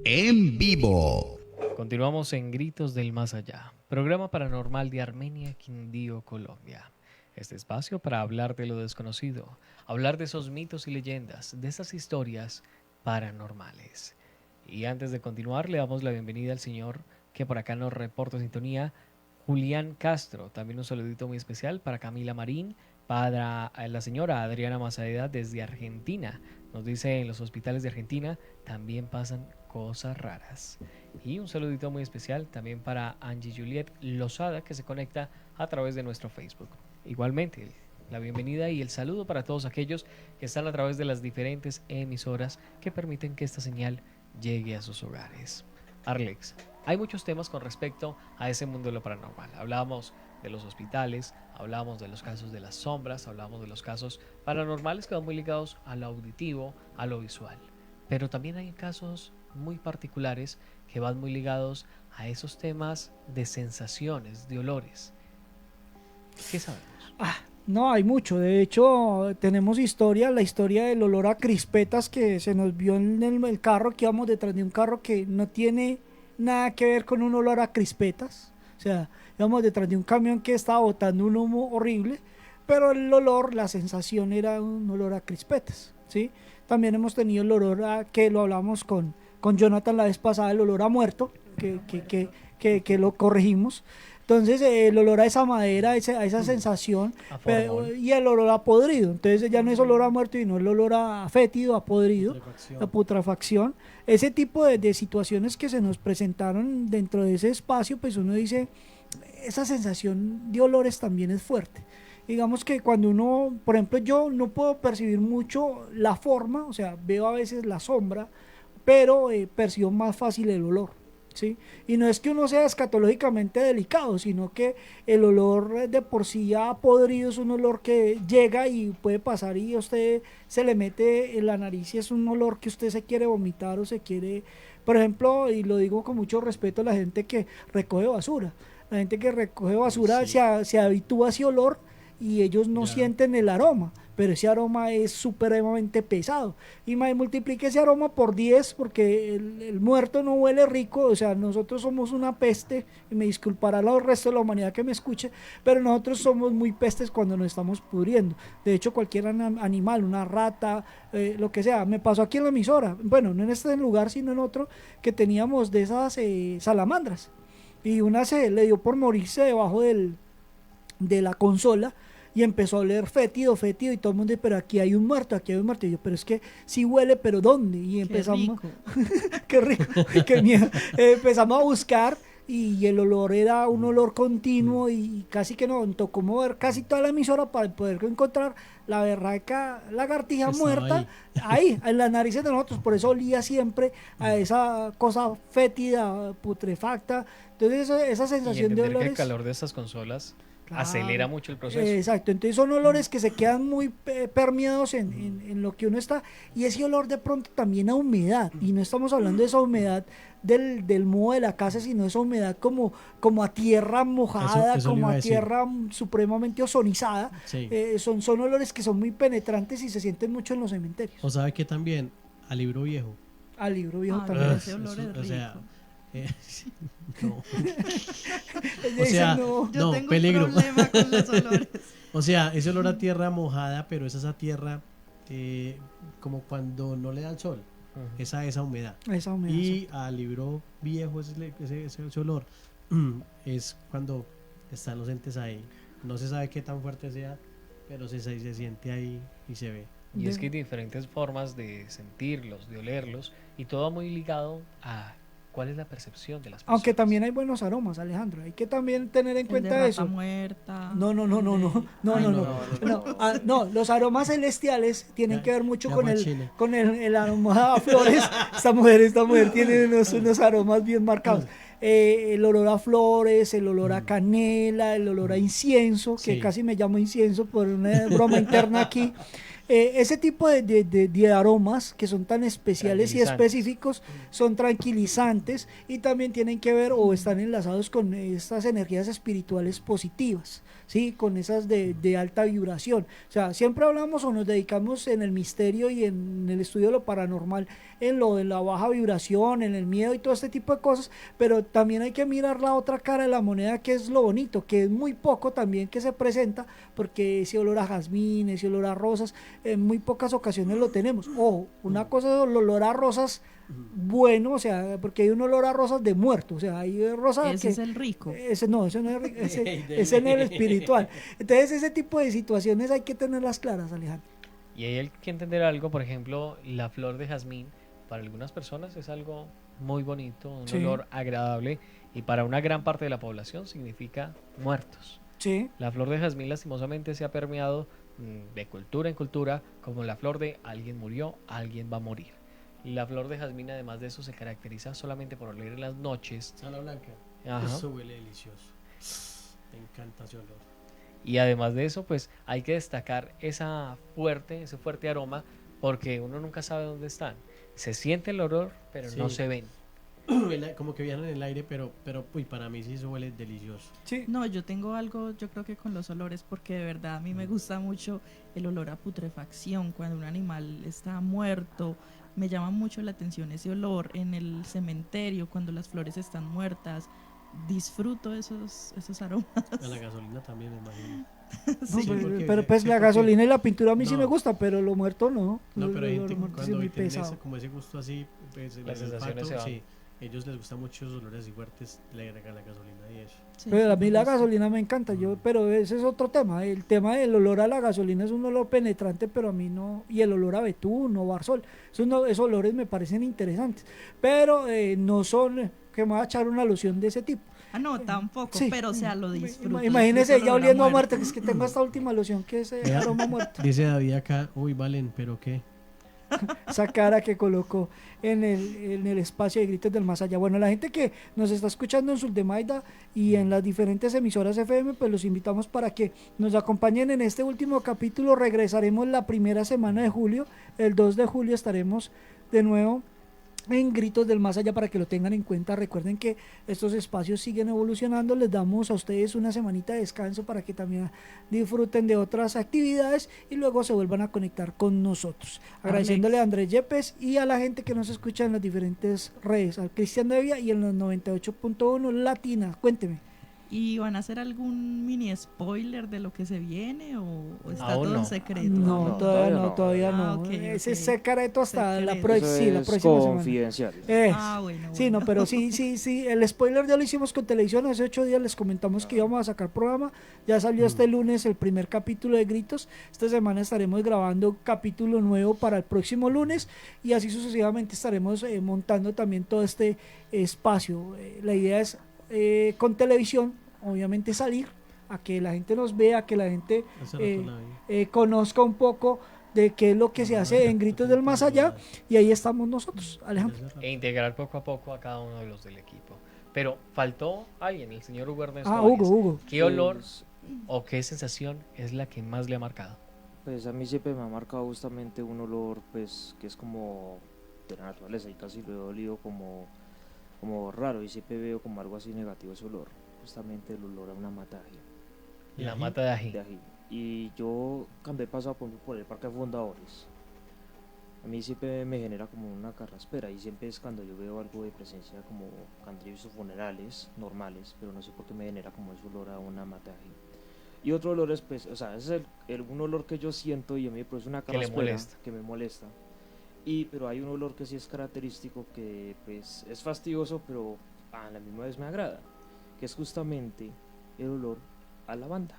En vivo. Continuamos en Gritos del Más Allá, programa paranormal de Armenia, Quindío, Colombia. Este espacio para hablar de lo desconocido, hablar de esos mitos y leyendas, de esas historias paranormales. Y antes de continuar, le damos la bienvenida al señor que por acá nos reporta sintonía, Julián Castro. También un saludito muy especial para Camila Marín, para la señora Adriana Mazaeda desde Argentina. Nos dice, en los hospitales de Argentina también pasan cosas raras. Y un saludito muy especial también para Angie Juliet Lozada, que se conecta a través de nuestro Facebook. Igualmente, la bienvenida y el saludo para todos aquellos que están a través de las diferentes emisoras que permiten que esta señal llegue a sus hogares. Arlex, hay muchos temas con respecto a ese mundo de lo paranormal. Hablábamos de los hospitales, hablábamos de los casos de las sombras, hablábamos de los casos paranormales que van muy ligados a lo auditivo, a lo visual. Pero también hay casos muy particulares que van muy ligados a esos temas de sensaciones, de olores. ¿Qué sabemos? No, hay mucho. De hecho, tenemos la historia del olor a crispetas que se nos vio en el carro, que íbamos detrás de un carro que no tiene nada que ver con un olor a crispetas. O sea, íbamos detrás de un camión que estaba botando un humo horrible, pero el olor, la sensación era un olor a crispetas, ¿sí? También hemos tenido el olor a, que lo hablamos con Jonathan la vez pasada, el olor a muerto, que lo corregimos. Entonces el olor a esa madera, a esa sensación, y el olor a podrido. Entonces ya no es olor a muerto, sino el olor a fétido, a podrido, a putrefacción. Ese tipo de situaciones que se nos presentaron dentro de ese espacio, pues uno dice, esa sensación de olores también es fuerte. Digamos que cuando uno, por ejemplo, yo no puedo percibir mucho la forma, o sea, veo a veces la sombra, pero percibo más fácil el olor, ¿sí? Y no es que uno sea escatológicamente delicado, sino que el olor de por sí ya podrido es un olor que llega y puede pasar y a usted se le mete en la nariz y es un olor que usted se quiere vomitar o se quiere, por ejemplo, y lo digo con mucho respeto a la gente que recoge basura. La gente que recoge basura se habitúa a ese olor y ellos no sienten el aroma, pero ese aroma es supremamente pesado. Y multiplique ese aroma por 10 porque el muerto no huele rico, o sea, nosotros somos una peste, y me disculpará el resto de la humanidad que me escuche, pero nosotros somos muy pestes cuando nos estamos pudriendo. De hecho, cualquier animal, una rata, lo que sea, me pasó aquí en la emisora, bueno, no en este lugar, sino en otro, que teníamos de esas salamandras, y una se le dio por morirse debajo de la consola, y empezó a oler fétido, y todo el mundo dice, pero aquí hay un muerto, y yo, pero es que sí huele, pero ¿dónde? Y empezamos, qué rico, qué miedo, empezamos a buscar, y el olor era un olor continuo, y casi que nos tocó mover casi toda la emisora para poder encontrar la berraca lagartija muerta, ahí, en las narices de nosotros, por eso olía siempre a esa cosa fétida, putrefacta. Entonces esa sensación de olores, que el calor de estas consolas acelera mucho el proceso. Exacto, entonces son olores que se quedan muy permeados en lo que uno está, y ese olor de pronto también a humedad, y no estamos hablando de esa humedad del moho de la casa, sino esa humedad como a tierra mojada, eso como a tierra supremamente ozonizada. Sí. Son olores que son muy penetrantes y se sienten mucho en los cementerios. O sabe que también a libro viejo. A libro viejo también. Ese olor es rico. O sea, no. O sea, yo tengo peligro. un problema con los olores. O sea, ese olor a tierra mojada, pero es esa tierra como cuando no le da el sol. Esa humedad. Esa humedad. Y al libro viejo, ese olor es cuando están los entes ahí. No se sabe qué tan fuerte sea, pero se siente ahí y se ve. Y es que hay diferentes formas de sentirlos, de olerlos, y todo muy ligado a cuál es la percepción de las personas. Aunque también hay buenos aromas, Alejandro, hay que también tener en cuenta eso. Muerta. No, los aromas celestiales tienen que ver mucho con el aroma a flores. Esta mujer tiene unos aromas bien marcados. El olor a flores, el olor a canela, el olor a incienso, que casi me llamo incienso por una broma interna aquí. ese tipo de aromas que son tan especiales y Tranquilizantes. específicos son tranquilizantes y también tienen que ver o están enlazados con estas energías espirituales positivas, ¿sí? Con esas de alta vibración. O sea, siempre hablamos o nos dedicamos en el misterio y en el estudio de lo paranormal, en lo de la baja vibración, en el miedo y todo este tipo de cosas, pero también hay que mirar la otra cara de la moneda, que es lo bonito, que es muy poco también que se presenta, porque ese olor a jazmín, ese olor a rosas, en muy pocas ocasiones lo tenemos. Ojo, una cosa es el olor a rosas bueno, o sea, porque hay un olor a rosas de muerto, o sea, hay rosas Ese que... es el rico. Ese no es el rico, ese en el espiritual. Entonces ese tipo de situaciones hay que tenerlas claras, Alejandro. Y hay que entender algo, por ejemplo, la flor de jazmín, para algunas personas es algo muy bonito, un Sí. olor agradable, y para una gran parte de la población significa muertos. Sí. La flor de jazmín lastimosamente se ha permeado de cultura en cultura como la flor de alguien murió, alguien va a morir. La flor de jazmín, además de eso, se caracteriza solamente por oler en las noches. Sala blanca. Ajá. Eso huele delicioso. Me encanta ese olor. Y además de eso, pues hay que destacar ese fuerte aroma, porque uno nunca sabe dónde están. Se siente el olor, pero no Sí. se ven. Como que viajan en el aire, pero uy, para mí sí eso huele delicioso. No, yo tengo algo, yo creo que con los olores, porque de verdad a mí me gusta mucho el olor a putrefacción, cuando un animal está muerto, me llama mucho la atención ese olor en el cementerio, cuando las flores están muertas, disfruto esos aromas. A la gasolina también, me imagino. No, Sí. pero pues la gasolina y la pintura a mí sí No. me gusta, pero lo muerto no. No, pero hay Lo gente muerto sí cuando es muy tienen pesado. como ese gusto así, pues, el Las sensaciones olfato, se van. sí, ellos les gusta mucho esos olores así fuertes, le agregan la gasolina y eso. Pero a mí la gasolina me encanta, pero ese es otro tema. El tema del olor a la gasolina es un olor penetrante, pero a mí no. Y el olor a betún o barzol, esos olores me parecen interesantes, pero no son que me va a echar una loción de ese tipo. Ah, no, tampoco, Sí. pero o sea, lo disfruto. Imagínese disfruto ya el olor oliendo a muerte. muerte, que es que tengo esta última loción que es Vea, aroma a muerte. Dice David acá, uy, Valen, pero qué. Esa cara que colocó en el espacio de Gritos del Más Allá. Bueno, la gente que nos está escuchando en Suldemaida y en las diferentes emisoras FM, pues los invitamos para que nos acompañen en este último capítulo. Regresaremos la primera semana de julio. El 2 de julio estaremos de nuevo en Gritos del Más Allá, para que lo tengan en cuenta. Recuerden que estos espacios siguen evolucionando. Les damos a ustedes una semanita de descanso para que también disfruten de otras actividades y luego se vuelvan a conectar con nosotros. Agradeciéndole a Andrés Yepes y a la gente que nos escucha en las diferentes redes, al Cristian Devia y en los 98.1 Latina. Cuénteme. ¿Y van a hacer algún mini spoiler de lo que se viene o está Aún todo en no. secreto? No, todavía no. Ah, ok, Ese ok. secreto hasta la, Secreto. sí, la próxima semana. Confidencial. Ah, bueno, Sí, no, pero sí, el spoiler ya lo hicimos con televisión. Hace 8 días les comentamos que íbamos a sacar programa. Ya salió este lunes el primer capítulo de Gritos. Esta semana estaremos grabando un capítulo nuevo para el próximo lunes y así sucesivamente estaremos montando también todo este espacio. La idea es con televisión, obviamente, salir a que la gente nos vea, que la gente Hace rato la vi. conozca un poco de qué es lo que se hace en Gritos del Más Allá, y ahí estamos nosotros, Alejandro. E integrar poco a poco a cada uno de los del equipo. Pero faltó alguien, el señor Hugo Ernesto Ah, Arias. Hugo. ¿Qué olor o qué sensación es la que más le ha marcado? Pues a mí siempre me ha marcado justamente un olor, pues, que es como de la naturaleza, y casi lo he olido como raro, y siempre veo como algo así negativo ese olor, justamente el olor a una mata de ají. La mata de ají. Y yo cuando he pasado por el Parque de Fundadores, a mí siempre me genera como una carraspera, y siempre es cuando yo veo algo de presencia, como cuando yo he visto funerales normales, pero no sé por qué me genera como ese olor a una mata de ají. Y otro olor es, pues, o sea, ese es un olor que yo siento y a mí me produce una Que le carraspera molesta. que me molesta. Pero hay un olor que sí es característico, que pues es fastidioso, pero a la misma vez me agrada, que es justamente el olor a lavanda.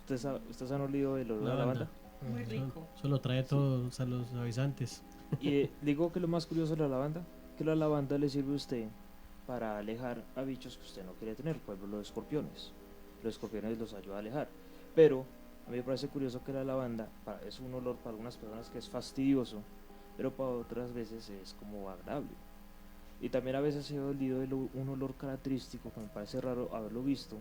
¿Ustedes han olido el olor a lavanda? Muy rico. Eso lo trae todos a los avisantes. Y digo que lo más curioso de la lavanda, que la lavanda le sirve a usted para alejar a bichos que usted no quiere tener, por ejemplo los escorpiones. Los escorpiones los ayuda a alejar. Pero a mí me parece curioso que la lavanda es un olor para algunas personas que es fastidioso, pero para otras veces es como agradable. Y también a veces he olido un olor característico que me parece raro haberlo visto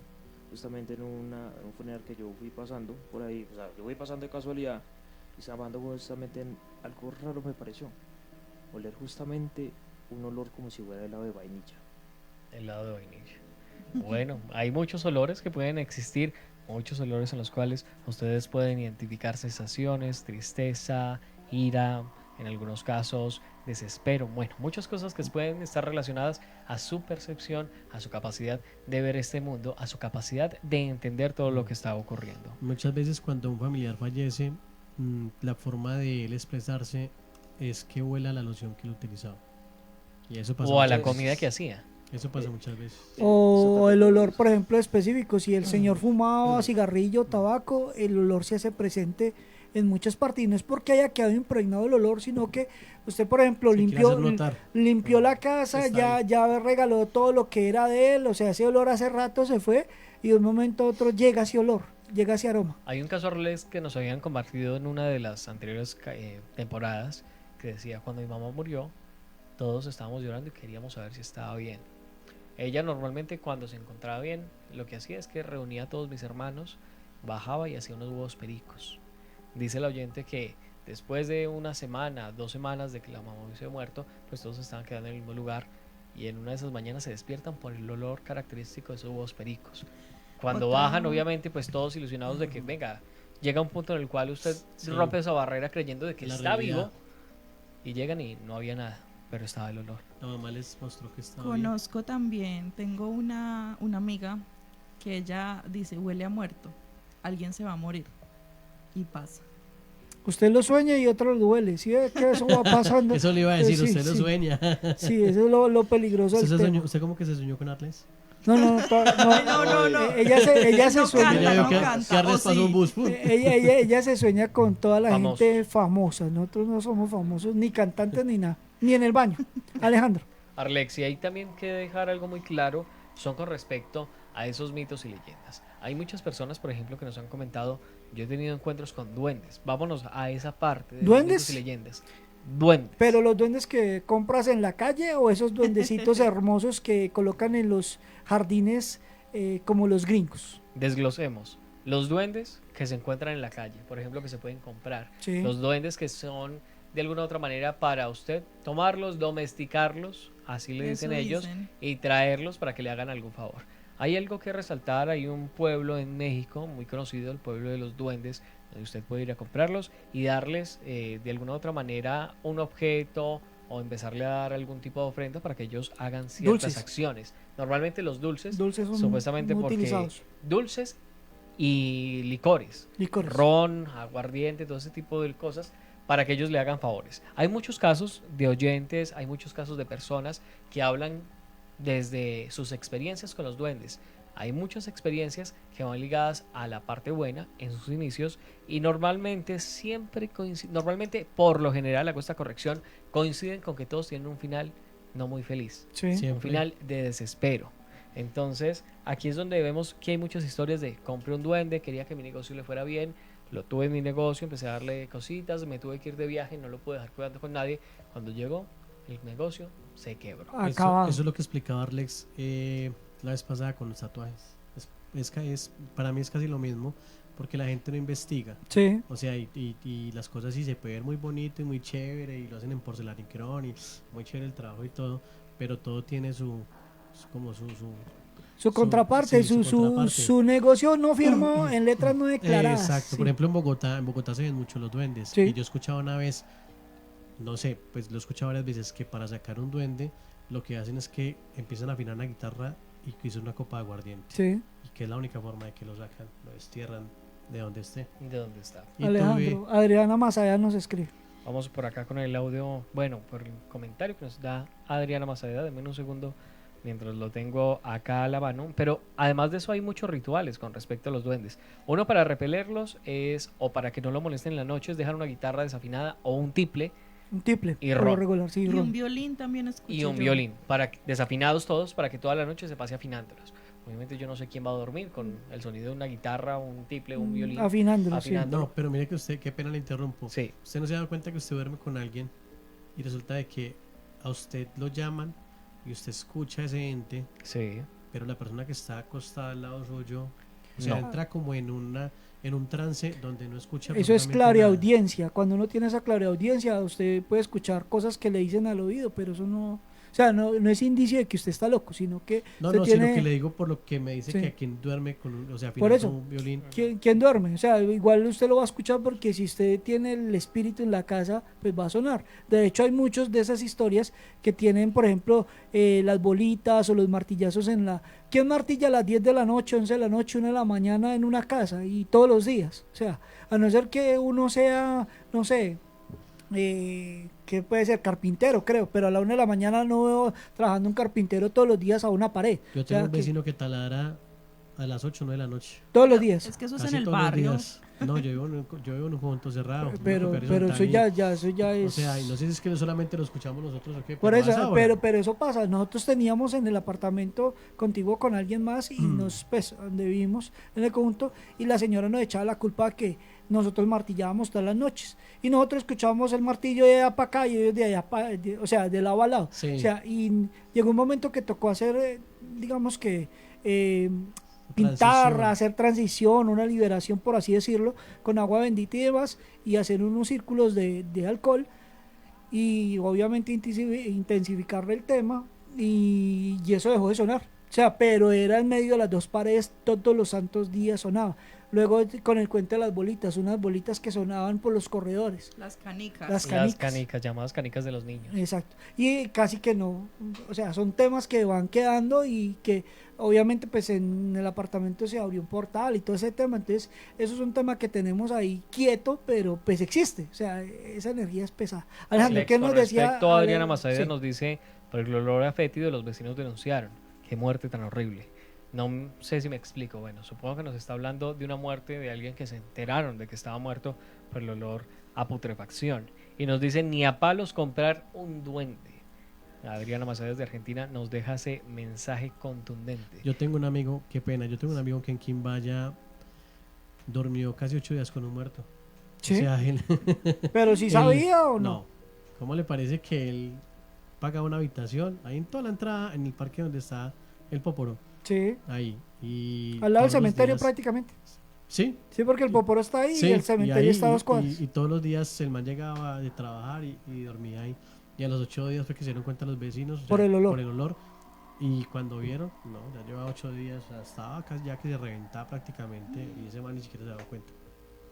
justamente en un funeral que yo fui pasando por ahí. O sea, yo voy pasando de casualidad y estaba justamente en algo raro me pareció. Oler justamente un olor como si fuera helado de vainilla. Helado de vainilla. Bueno, hay muchos olores que pueden existir, muchos olores en los cuales ustedes pueden identificar sensaciones, tristeza, ira, en algunos casos desespero. Bueno, muchas cosas que pueden estar relacionadas a su percepción, a su capacidad de ver este mundo, a su capacidad de entender todo lo que está ocurriendo. Muchas veces cuando un familiar fallece, la forma de él expresarse es que huela la loción que él utilizaba. Y eso pasa O a la muchas comida veces. que hacía. Eso pasa muchas veces. O el olor, por ejemplo, específico. Si el señor fumaba cigarrillo, tabaco, el olor se hace presente en muchas partes. Y no es porque haya quedado impregnado el olor, sino que usted, por ejemplo, Sí, que le hace notar. limpió la casa, Está ya regaló todo lo que era de él. O sea, ese olor hace rato se fue y de un momento a otro llega ese olor, llega ese aroma. Hay un caso, Arles, que nos habían compartido en una de las anteriores temporadas, que decía, cuando mi mamá murió, todos estábamos llorando y queríamos saber si estaba bien. Ella normalmente cuando se encontraba bien, lo que hacía es que reunía a todos mis hermanos, bajaba y hacía unos huevos pericos. Dice el oyente que después de una semana, 2 semanas de que la mamá hubiese muerto, pues todos estaban quedando en el mismo lugar y en una de esas mañanas se despiertan por el olor característico de esos huevos pericos. Cuando bajan, obviamente, pues todos ilusionados de que, venga, llega un punto en el cual usted rompe esa barrera creyendo de que La está realidad. vivo y llegan y no había nada, pero estaba el olor. La mamá les mostró que estaba bien. Conozco también, tengo una amiga que ella dice, huele a muerto, alguien se va a morir, y pasa. Usted lo sueña y otro lo duele. ¿Sí ve que eso va pasando? Eso le iba a decir, Sí, usted lo sí. sueña. Sí, eso es lo peligroso ¿Usted, del se tema. soñó, ¿Usted cómo que se soñó con Arles? No. Ella se No sueña. canta, no que canta, Arles ¿o pasó sí? un bus. Ella se sueña con toda la Famosos. gente famosa. Nosotros no somos famosos, ni cantantes ni nada. Ni en el baño. Alejandro. Arlex, y ahí también que dejar algo muy claro son con respecto a esos mitos y leyendas. Hay muchas personas, por ejemplo, que nos han comentado, yo he tenido encuentros con duendes. Vámonos a esa parte de los ¿Duendes? mitos y leyendas. Duendes. Pero los duendes que compras en la calle o esos duendecitos hermosos que colocan en los jardines como los gringos. Desglosemos. Los duendes que se encuentran en la calle, por ejemplo, que se pueden comprar. Sí. Los duendes que son de alguna u otra manera para usted tomarlos, domesticarlos, así le Eso dicen ellos, dicen. y traerlos para que le hagan algún favor. Hay algo que resaltar, hay un pueblo en México muy conocido, el pueblo de los duendes, donde usted puede ir a comprarlos y darles de alguna u otra manera un objeto o empezarle a dar algún tipo de ofrenda para que ellos hagan ciertas Dulces. acciones. Normalmente los dulces Dulces son supuestamente muy porque utilizados. dulces y licores, Licores. ron, aguardiente, todo ese tipo de cosas para que ellos le hagan favores. Hay muchos casos de oyentes, hay muchos casos de personas que hablan desde sus experiencias con los duendes. Hay muchas experiencias que van ligadas a la parte buena en sus inicios y normalmente normalmente por lo general, hago esta corrección, coinciden con que todos tienen un final no muy feliz, Sí. un Siempre. final de desespero. Entonces, aquí es donde vemos que hay muchas historias de compré un duende, quería que mi negocio le fuera bien, lo tuve en mi negocio, empecé a darle cositas, me tuve que ir de viaje, no lo pude dejar cuidando con nadie. Cuando llegó, el negocio se quebró. Acabado. Eso es lo que explicaba Arlex la vez pasada con los tatuajes. Para mí es casi lo mismo, porque la gente no investiga. Sí. O sea, y las cosas sí se puede ver muy bonito y muy chévere, y lo hacen en porcelanicrón, y muy chévere el trabajo y todo, pero todo tiene su Su contraparte, sí, su contraparte. su negocio no firmó en letras no declaradas. Exacto, Sí. por ejemplo en Bogotá se ven mucho los duendes. Sí. Y yo escuchaba una vez, no sé, pues lo he escuchado varias veces, que para sacar un duende lo que hacen es que empiezan a afinar una guitarra y que hizo una copa de aguardiente. Sí. Y que es la única forma de que lo sacan, lo destierran de donde esté. ¿De dónde está? Y Alejandro, Adriana Masaya nos escribe. Vamos por acá con el audio, bueno, por el comentario que nos da Adriana Mazadeda, denme un segundo mientras lo tengo acá a la mano. Pero además de eso hay muchos rituales con respecto a los duendes. Uno para repelerlos es, o para que no lo molesten en la noche, es dejar una guitarra desafinada o un tiple Un tiple. Y por lo ron. regular, sí, Y ron. un violín también escuché y un yo. violín, desafinados todos, para que toda la noche se pase afinándolos. Obviamente yo no sé quién va a dormir con el sonido de una guitarra, un tiple, un violín. Afinándolo, sí. No, pero mire que usted, qué pena le interrumpo. Sí. Usted no se da cuenta que usted duerme con alguien y resulta de que a usted lo llaman y usted escucha a ese ente, Sí. pero la persona que está acostada al lado suyo O sea, No. entra como en un trance donde no escucha Eso es absolutamente nada. clariaudiencia. Cuando uno tiene esa clariaudiencia, usted puede escuchar cosas que le dicen al oído, pero eso no, o sea, no es indicio de que usted está loco, sino que No, usted no, tiene... sino que le digo por lo que me dice Sí. que a quien duerme con un, o sea, Por afinando eso, un violín. ¿quién duerme? O sea, igual usted lo va a escuchar porque si usted tiene el espíritu en la casa, pues va a sonar. De hecho, hay muchos de esas historias que tienen, por ejemplo, las bolitas o los martillazos en la... ¿Quién martilla a las 10 de la noche, 11 de la noche, 1 de la mañana en una casa y todos los días? O sea, a no ser que uno sea, no sé, que puede ser carpintero, creo, pero a la 1 de la mañana no veo trabajando un carpintero todos los días a una pared. Yo O tengo sea, un vecino que taladra a las 8 o 9 de la noche. todos los días. Es que eso es Casi en el todos los barrio. días. No, yo vivo en un conjunto cerrado. Pero eso ya es... O sea, y no sé si es que solamente lo escuchamos nosotros o qué. Por pero eso, a esa hora. pero eso pasa. Nosotros teníamos en el apartamento contiguo con alguien más y pues, donde vivimos en el conjunto, y la señora nos echaba la culpa que nosotros martillábamos todas las noches. Y nosotros escuchábamos el martillo de allá para acá y ellos de allá para, o sea, de lado a lado. Sí. O sea, y llegó un momento que tocó hacer, digamos que, pintar, Transición. hacer transición, una liberación, por así decirlo, con agua bendita y demás, y hacer unos círculos de alcohol y obviamente intensificarle el tema, y eso dejó de sonar. O sea, pero era en medio de las dos paredes, todos los santos días sonaba. Luego con el cuento de las bolitas, unas bolitas que sonaban por los corredores. Las canicas. Las Las canicas. canicas, llamadas canicas de los niños. Exacto. Y casi que no, o sea, son temas que van quedando y que obviamente pues en el apartamento se abrió un portal y todo ese tema, entonces eso es un tema que tenemos ahí quieto, pero pues existe, o sea, esa energía es pesada. Alejandro, Alex, ¿qué nos con decía? respecto a Adriana Mazadea, Sí. nos dice, por el olor a fétido los vecinos denunciaron. Qué muerte tan horrible. No sé si me explico. Bueno, supongo que nos está hablando de una muerte de alguien que se enteraron de que estaba muerto por el olor a putrefacción. Y nos dice, ni a palos comprar un duende. Adriana Mazadea de Argentina nos deja ese mensaje contundente. Yo tengo un amigo, qué pena, yo tengo un amigo que en Quimbaya durmió casi 8 días con un muerto. ¿Sí? O sea, él, ¿Pero si sabía o no? No. ¿Cómo le parece que él paga una habitación ahí en toda la entrada, en el parque donde está el Poporo? Sí. Ahí. Y Al lado del todos los cementerio días- prácticamente. Sí. Sí, porque el Poporo está ahí Sí, y el cementerio ahí, está a 2 cuadras. y todos los días el man llegaba de trabajar y dormía ahí. Y a los 8 días fue que se dieron cuenta los vecinos. o Por sea, el olor. Por el olor. Y cuando vieron, no, ya llevaba 8 días, o sea, estaba casi ya que se reventaba prácticamente y ese man ni siquiera se daba cuenta.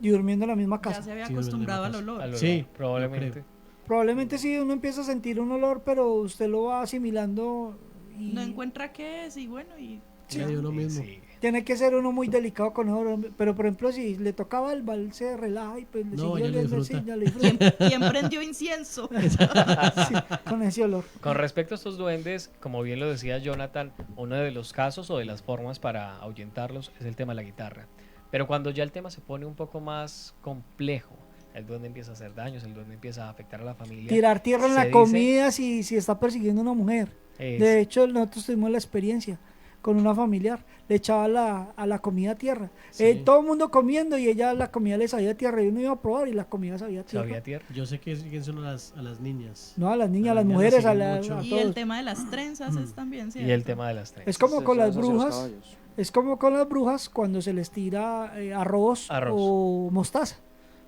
Y durmiendo en la misma casa. Ya se había Sí, durmiendo en la acostumbrado al casa. olor. Al olor, Sí, probablemente. yo creo. Probablemente sí, uno empieza a sentir un olor, pero usted lo va asimilando y No encuentra qué es y bueno, y Sí. Ya dio lo mismo. Sí. tiene que ser uno muy delicado con eso. Pero por ejemplo, si le tocaba el bal, se relaja y pues le No, sigue ya lo oliendo, disfruta. sí, ya lo disfruta. ¿quién prendió incienso? Sí, con ese olor. Con respecto a estos duendes, como bien lo decía Jonathan, uno de los casos o de las formas para ahuyentarlos es el tema de la guitarra. Pero cuando ya el tema se pone un poco más complejo, el duende empieza a hacer daños, el duende empieza a afectar a la familia. Tirar tierra en se la dice- comida si está persiguiendo a una mujer. Es- De hecho, nosotros tuvimos la experiencia con una familiar. Le echaba a la comida tierra. Sí. Todo el mundo comiendo y ella la comida le sabía tierra. Y uno iba a probar y la comida sabía tierra. sabía tierra. Yo sé que siguen son a las niñas. No, a las niñas, a A las las niñas mujeres, las a siguen mucho. Y todos. el tema de las trenzas es también, ¿cierto? Y el tema de las trenzas. Es como con las Hacia los brujas. caballos. Es como con las brujas cuando se les tira arroz o mostaza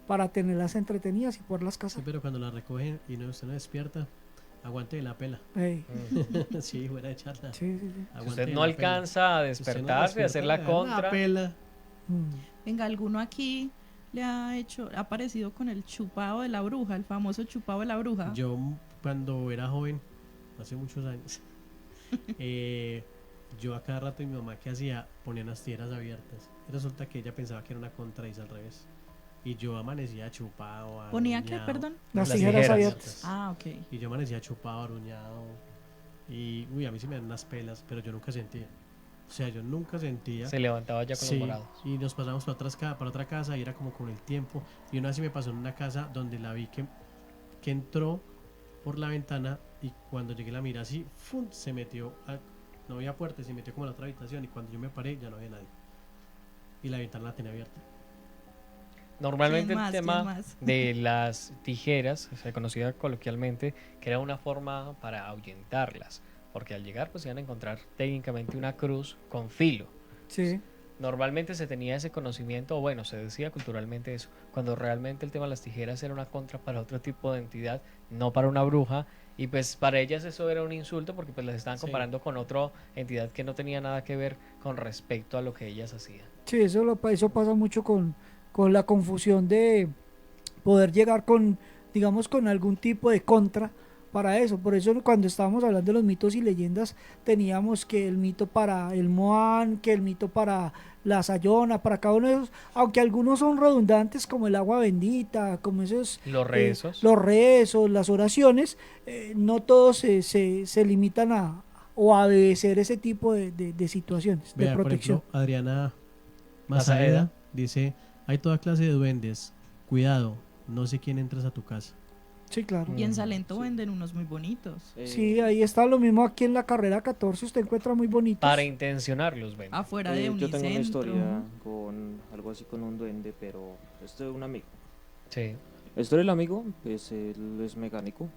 para tenerlas entretenidas y poderlas Sí, cazar. pero cuando la recogen y no usted no despierta, aguante de la pela. Ey. Sí, fuera de charla. Sí, sí, sí. Si Aguante usted de no la alcanza a pela. Usted no despertarse, a hacer la despierta, le dan contra. pela. Venga, ¿alguno aquí le ha aparecido con el chupado de la bruja, el famoso chupado de la bruja? Yo cuando era joven, hace muchos años, yo a cada rato mi mamá que hacía ponía las tijeras abiertas. Y resulta que ella pensaba que era una contra y es al revés. Y yo amanecía chupado. ¿Ponía qué, aruñado. perdón? Las tijeras abiertas. Ah, ok. Y yo amanecía chupado, aruñado. Y uy, a mí sí me dan unas pelas, pero yo nunca sentía. O sea, yo nunca sentía. Se levantaba ya con Sí, los morados. y nos pasamos para otra casa y era como con el tiempo. Y una vez sí me pasó en una casa donde la vi que entró por la ventana y cuando llegué la miré así, ¡fum! Se metió, no había puerta, se metió como a la otra habitación y cuando yo me paré ya no había nadie. Y la ventana la tenía abierta. Normalmente ¿Quién el más? tema ¿Quién más? de las tijeras, se conocía coloquialmente que era una forma para ahuyentarlas, porque al llegar pues iban a encontrar técnicamente una cruz con filo. Sí. normalmente se tenía ese conocimiento, o bueno, se decía culturalmente eso, cuando realmente el tema de las tijeras era una contra para otro tipo de entidad, no para una bruja, y pues para ellas eso era un insulto porque pues las estaban comparando con otra entidad que no tenía nada que ver con respecto a lo que ellas hacían. Sí, eso pasa mucho con la confusión de poder llegar con, digamos, con algún tipo de contra para eso. Por eso cuando estábamos hablando de los mitos y leyendas, teníamos que el mito para el Moán, que el mito para la Sayona, para cada uno de esos, aunque algunos son redundantes, como el agua bendita, como esos... Los rezos. Los rezos, las oraciones, no todos se limitan a obedecer ese tipo de situaciones, Vea, de protección. Por ejemplo, Adriana Mazaeda dice, hay toda clase de duendes, cuidado, no sé quién entras a tu casa. Sí, claro. Y en Salento venden unos muy bonitos. Sí, ahí está lo mismo aquí en la carrera 14, usted encuentra muy bonitos. Para intencionar los venden. Afuera de Yo Unicentro. tengo una historia con algo así con un duende, pero esto es un amigo. Sí. La historia del amigo, pues él es mecánico.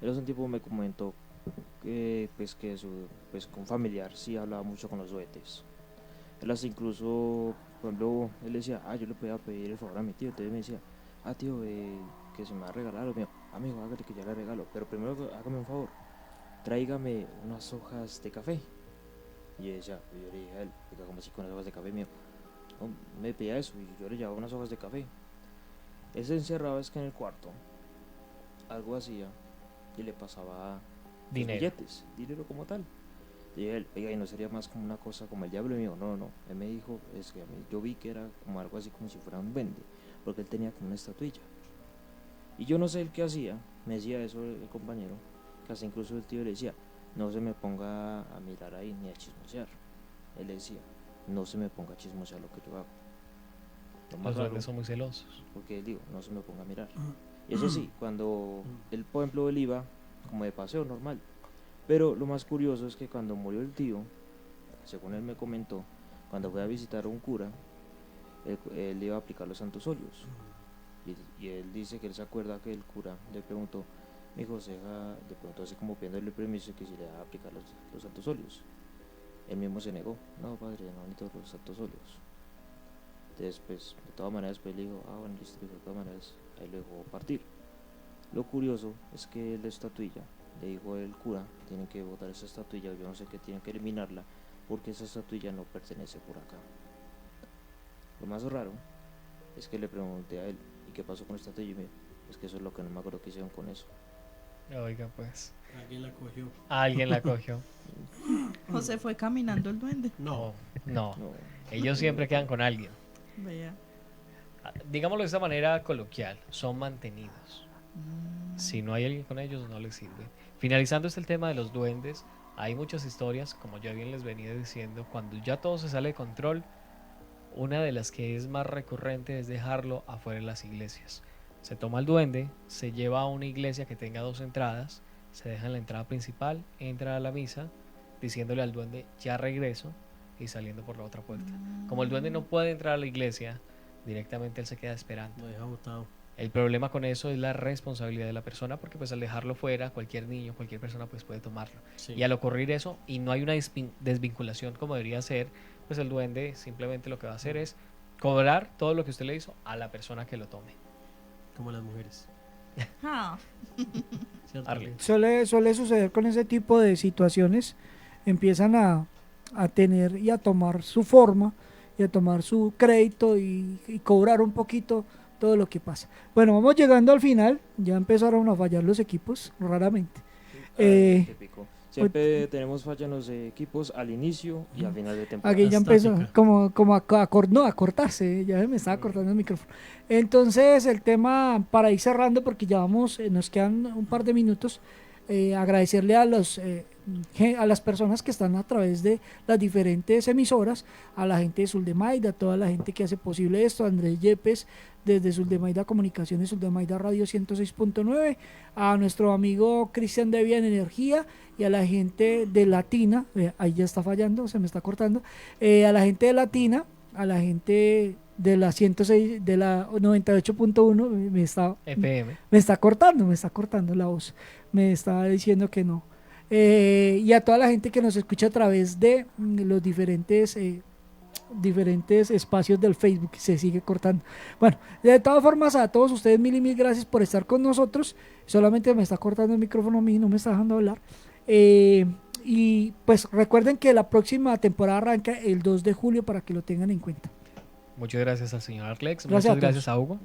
Él hace un tiempo me comentó que con familiar sí hablaba mucho con los duendes. Él hasta incluso, cuando él decía, yo le podía pedir el favor a mi tío, entonces me decía, tío, que se me va a regalar lo mío. Amigo, hágale que ya le regalo, pero primero hágame un favor, tráigame unas hojas de café. Y yo le dije a él, como así con las hojas de café mío. No, me pedía eso y yo le llevaba unas hojas de café. Él se encerraba es que en el cuarto, algo hacía y le pasaba dinero. Billetes, dinero como tal. Y él, y no sería más como una cosa como el diablo mío. No, él me dijo, es que a mí, yo vi que era como algo así como si fuera un duende, porque él tenía como una estatuilla. Y yo no sé el qué hacía, me decía eso el compañero, que hasta incluso el tío le decía, no se me ponga a mirar ahí ni a chismosear. Él le decía, no se me ponga a chismosear lo que yo hago. Los duendes son muy celosos. Porque él digo, no se me ponga a mirar. Y eso sí, cuando él, por ejemplo, él iba como de paseo normal. Pero lo más curioso es que cuando murió el tío, según él me comentó, cuando fue a visitar a un cura, él iba a aplicar los santos óleos. Y él dice que él se acuerda que el cura le preguntó, mi hijo, le preguntó así como pidiéndole permiso que si le iba a aplicar los santos óleos. Él mismo se negó, no padre, no necesito los santos óleos. Entonces, pues, de todas maneras, pues le dijo, bueno, listo, de todas maneras, ahí lo dejó partir. Lo curioso es que la estatuilla, le dijo el cura, tienen que botar esa estatuilla, yo no sé qué, tienen que eliminarla, porque esa estatuilla no pertenece por acá. Lo más raro es que le pregunté a él, ¿y qué pasó con la estatuilla? Y me dijo, es que eso es lo que no me acuerdo que hicieron con eso. Oiga, pues. Alguien la cogió. Alguien la cogió. ¿O se fue caminando el duende? No. Ellos siempre quedan con alguien. Vea. Digámoslo de esta manera coloquial, son mantenidos. Si no hay alguien con ellos, no les sirve. Finalizando el tema de los duendes, hay muchas historias, como ya bien les venía diciendo, cuando ya todo se sale de control, una de las que es más recurrente es dejarlo afuera de las iglesias. Se toma el duende, se lleva a una iglesia que tenga 2 entradas, se deja en la entrada principal, entra a la misa, diciéndole al duende, ya regreso, y saliendo por la otra puerta. Como el duende no puede entrar a la iglesia, directamente él se queda esperando. Lo deja botado. El problema con eso es la responsabilidad de la persona, porque pues al dejarlo fuera, cualquier niño, cualquier persona pues puede tomarlo. Sí. Y al ocurrir eso, y no hay una desvinculación como debería ser, pues el duende simplemente lo que va a hacer es cobrar todo lo que usted le hizo a la persona que lo tome. Como las mujeres. Suele suceder con ese tipo de situaciones, empiezan a tener y a tomar su forma y a tomar su crédito y cobrar un poquito todo lo que pasa. Bueno, vamos llegando al final, ya empezaron a fallar los equipos raramente. Típico. Siempre tenemos falla en los equipos al inicio y al final de temporada. Aquí ya empezó como a cortarse, ya me estaba cortando el micrófono. Entonces el tema, para ir cerrando, porque ya vamos, nos quedan un par de minutos, agradecerle a las personas que están a través de las diferentes emisoras, a la gente de Suldemaida, a toda la gente que hace posible esto, a Andrés Yepes desde Suldemaida Comunicaciones, Suldemaida Radio 106.9, a nuestro amigo Cristian Devia en Energía y a la gente de Latina, ahí ya está fallando, se me está cortando, a la gente de Latina, a la gente de la 106, de la 98.1, me está cortando la voz, me está diciendo que no. Y a toda la gente que nos escucha a través de los diferentes diferentes espacios del Facebook y se sigue cortando. Bueno, de todas formas, a todos ustedes mil y mil gracias por estar con nosotros. Solamente me está cortando el micrófono a mí, no me está dejando hablar. Y pues recuerden que la próxima temporada arranca el 2 de julio para que lo tengan en cuenta. Muchas gracias al señor Arlex. Gracias Muchas gracias a Hugo.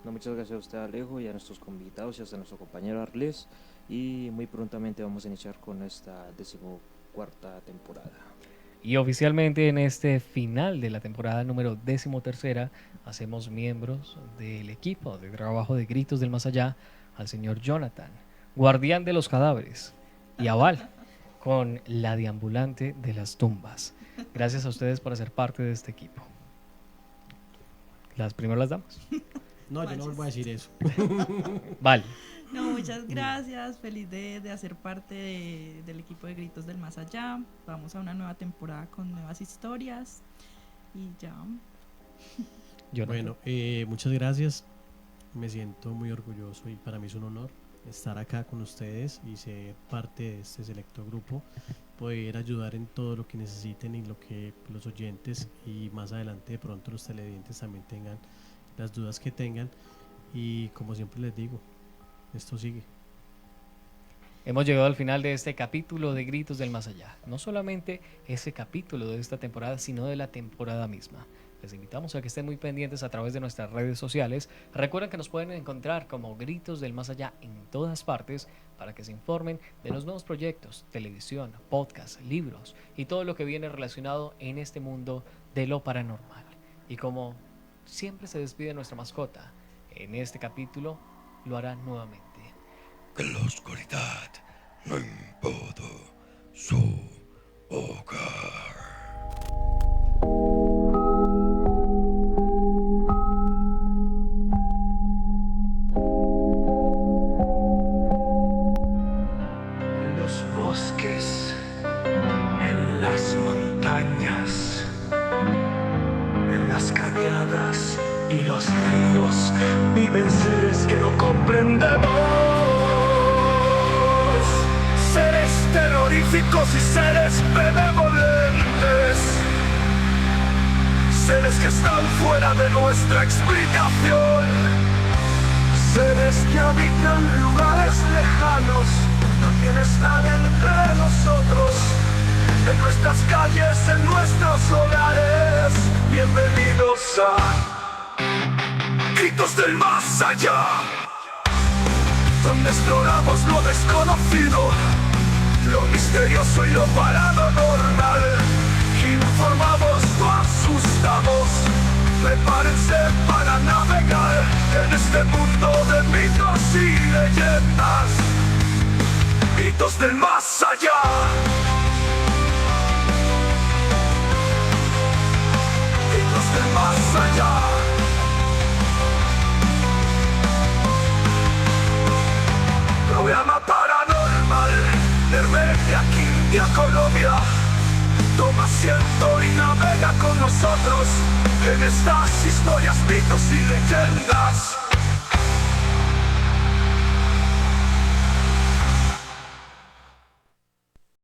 No, muchas gracias a usted, Alejo, y a nuestros convidados y a nuestro compañero Arles. Y muy prontamente vamos a iniciar con esta 14ª temporada. Y oficialmente en este final de la temporada número 13 hacemos miembros del equipo de trabajo de Gritos del Más Allá al señor Jonathan, guardián de los cadáveres, y a Val, con la deambulante de las tumbas. Gracias a ustedes por ser parte de este equipo. Las primeras damas. No, yo no vuelvo a decir eso. Vale. No, muchas gracias, feliz de hacer parte del equipo de Gritos del Más Allá. Vamos a una nueva temporada con nuevas historias y ya. Bueno, muchas gracias, me siento muy orgulloso y para mí es un honor estar acá con ustedes y ser parte de este selecto grupo, poder ayudar en todo lo que necesiten y lo que los oyentes y más adelante de pronto los televidentes también tengan las dudas que tengan, y como siempre les digo, esto sigue. Hemos llegado al final de este capítulo de Gritos del Más Allá. No solamente ese capítulo de esta temporada, sino de la temporada misma. Les invitamos a que estén muy pendientes a través de nuestras redes sociales. Recuerden que nos pueden encontrar como Gritos del Más Allá en todas partes para que se informen de los nuevos proyectos, televisión, podcast, libros y todo lo que viene relacionado en este mundo de lo paranormal. Y como siempre se despide nuestra mascota, en este capítulo lo hará nuevamente. Que la oscuridad no invada su hogar. En los bosques, en las montañas, en las cañadas y los ríos viven seres que no comprendemos. Seres terroríficos y seres benevolentes. Seres que están fuera de nuestra explicación. Seres que habitan lugares lejanos. También están entre nosotros. En nuestras calles, en nuestros hogares. Bienvenidos a Gritos del Más Allá, donde exploramos lo desconocido, lo misterioso y lo paranormal. Informamos, no asustamos. Prepárense para navegar en este mundo de mitos y leyendas. Gritos del Más Allá. Gritos del Más Allá. Programa paranormal de Armenia, India, Colombia. Toma asiento y navega con nosotros en estas historias, mitos y leyendas.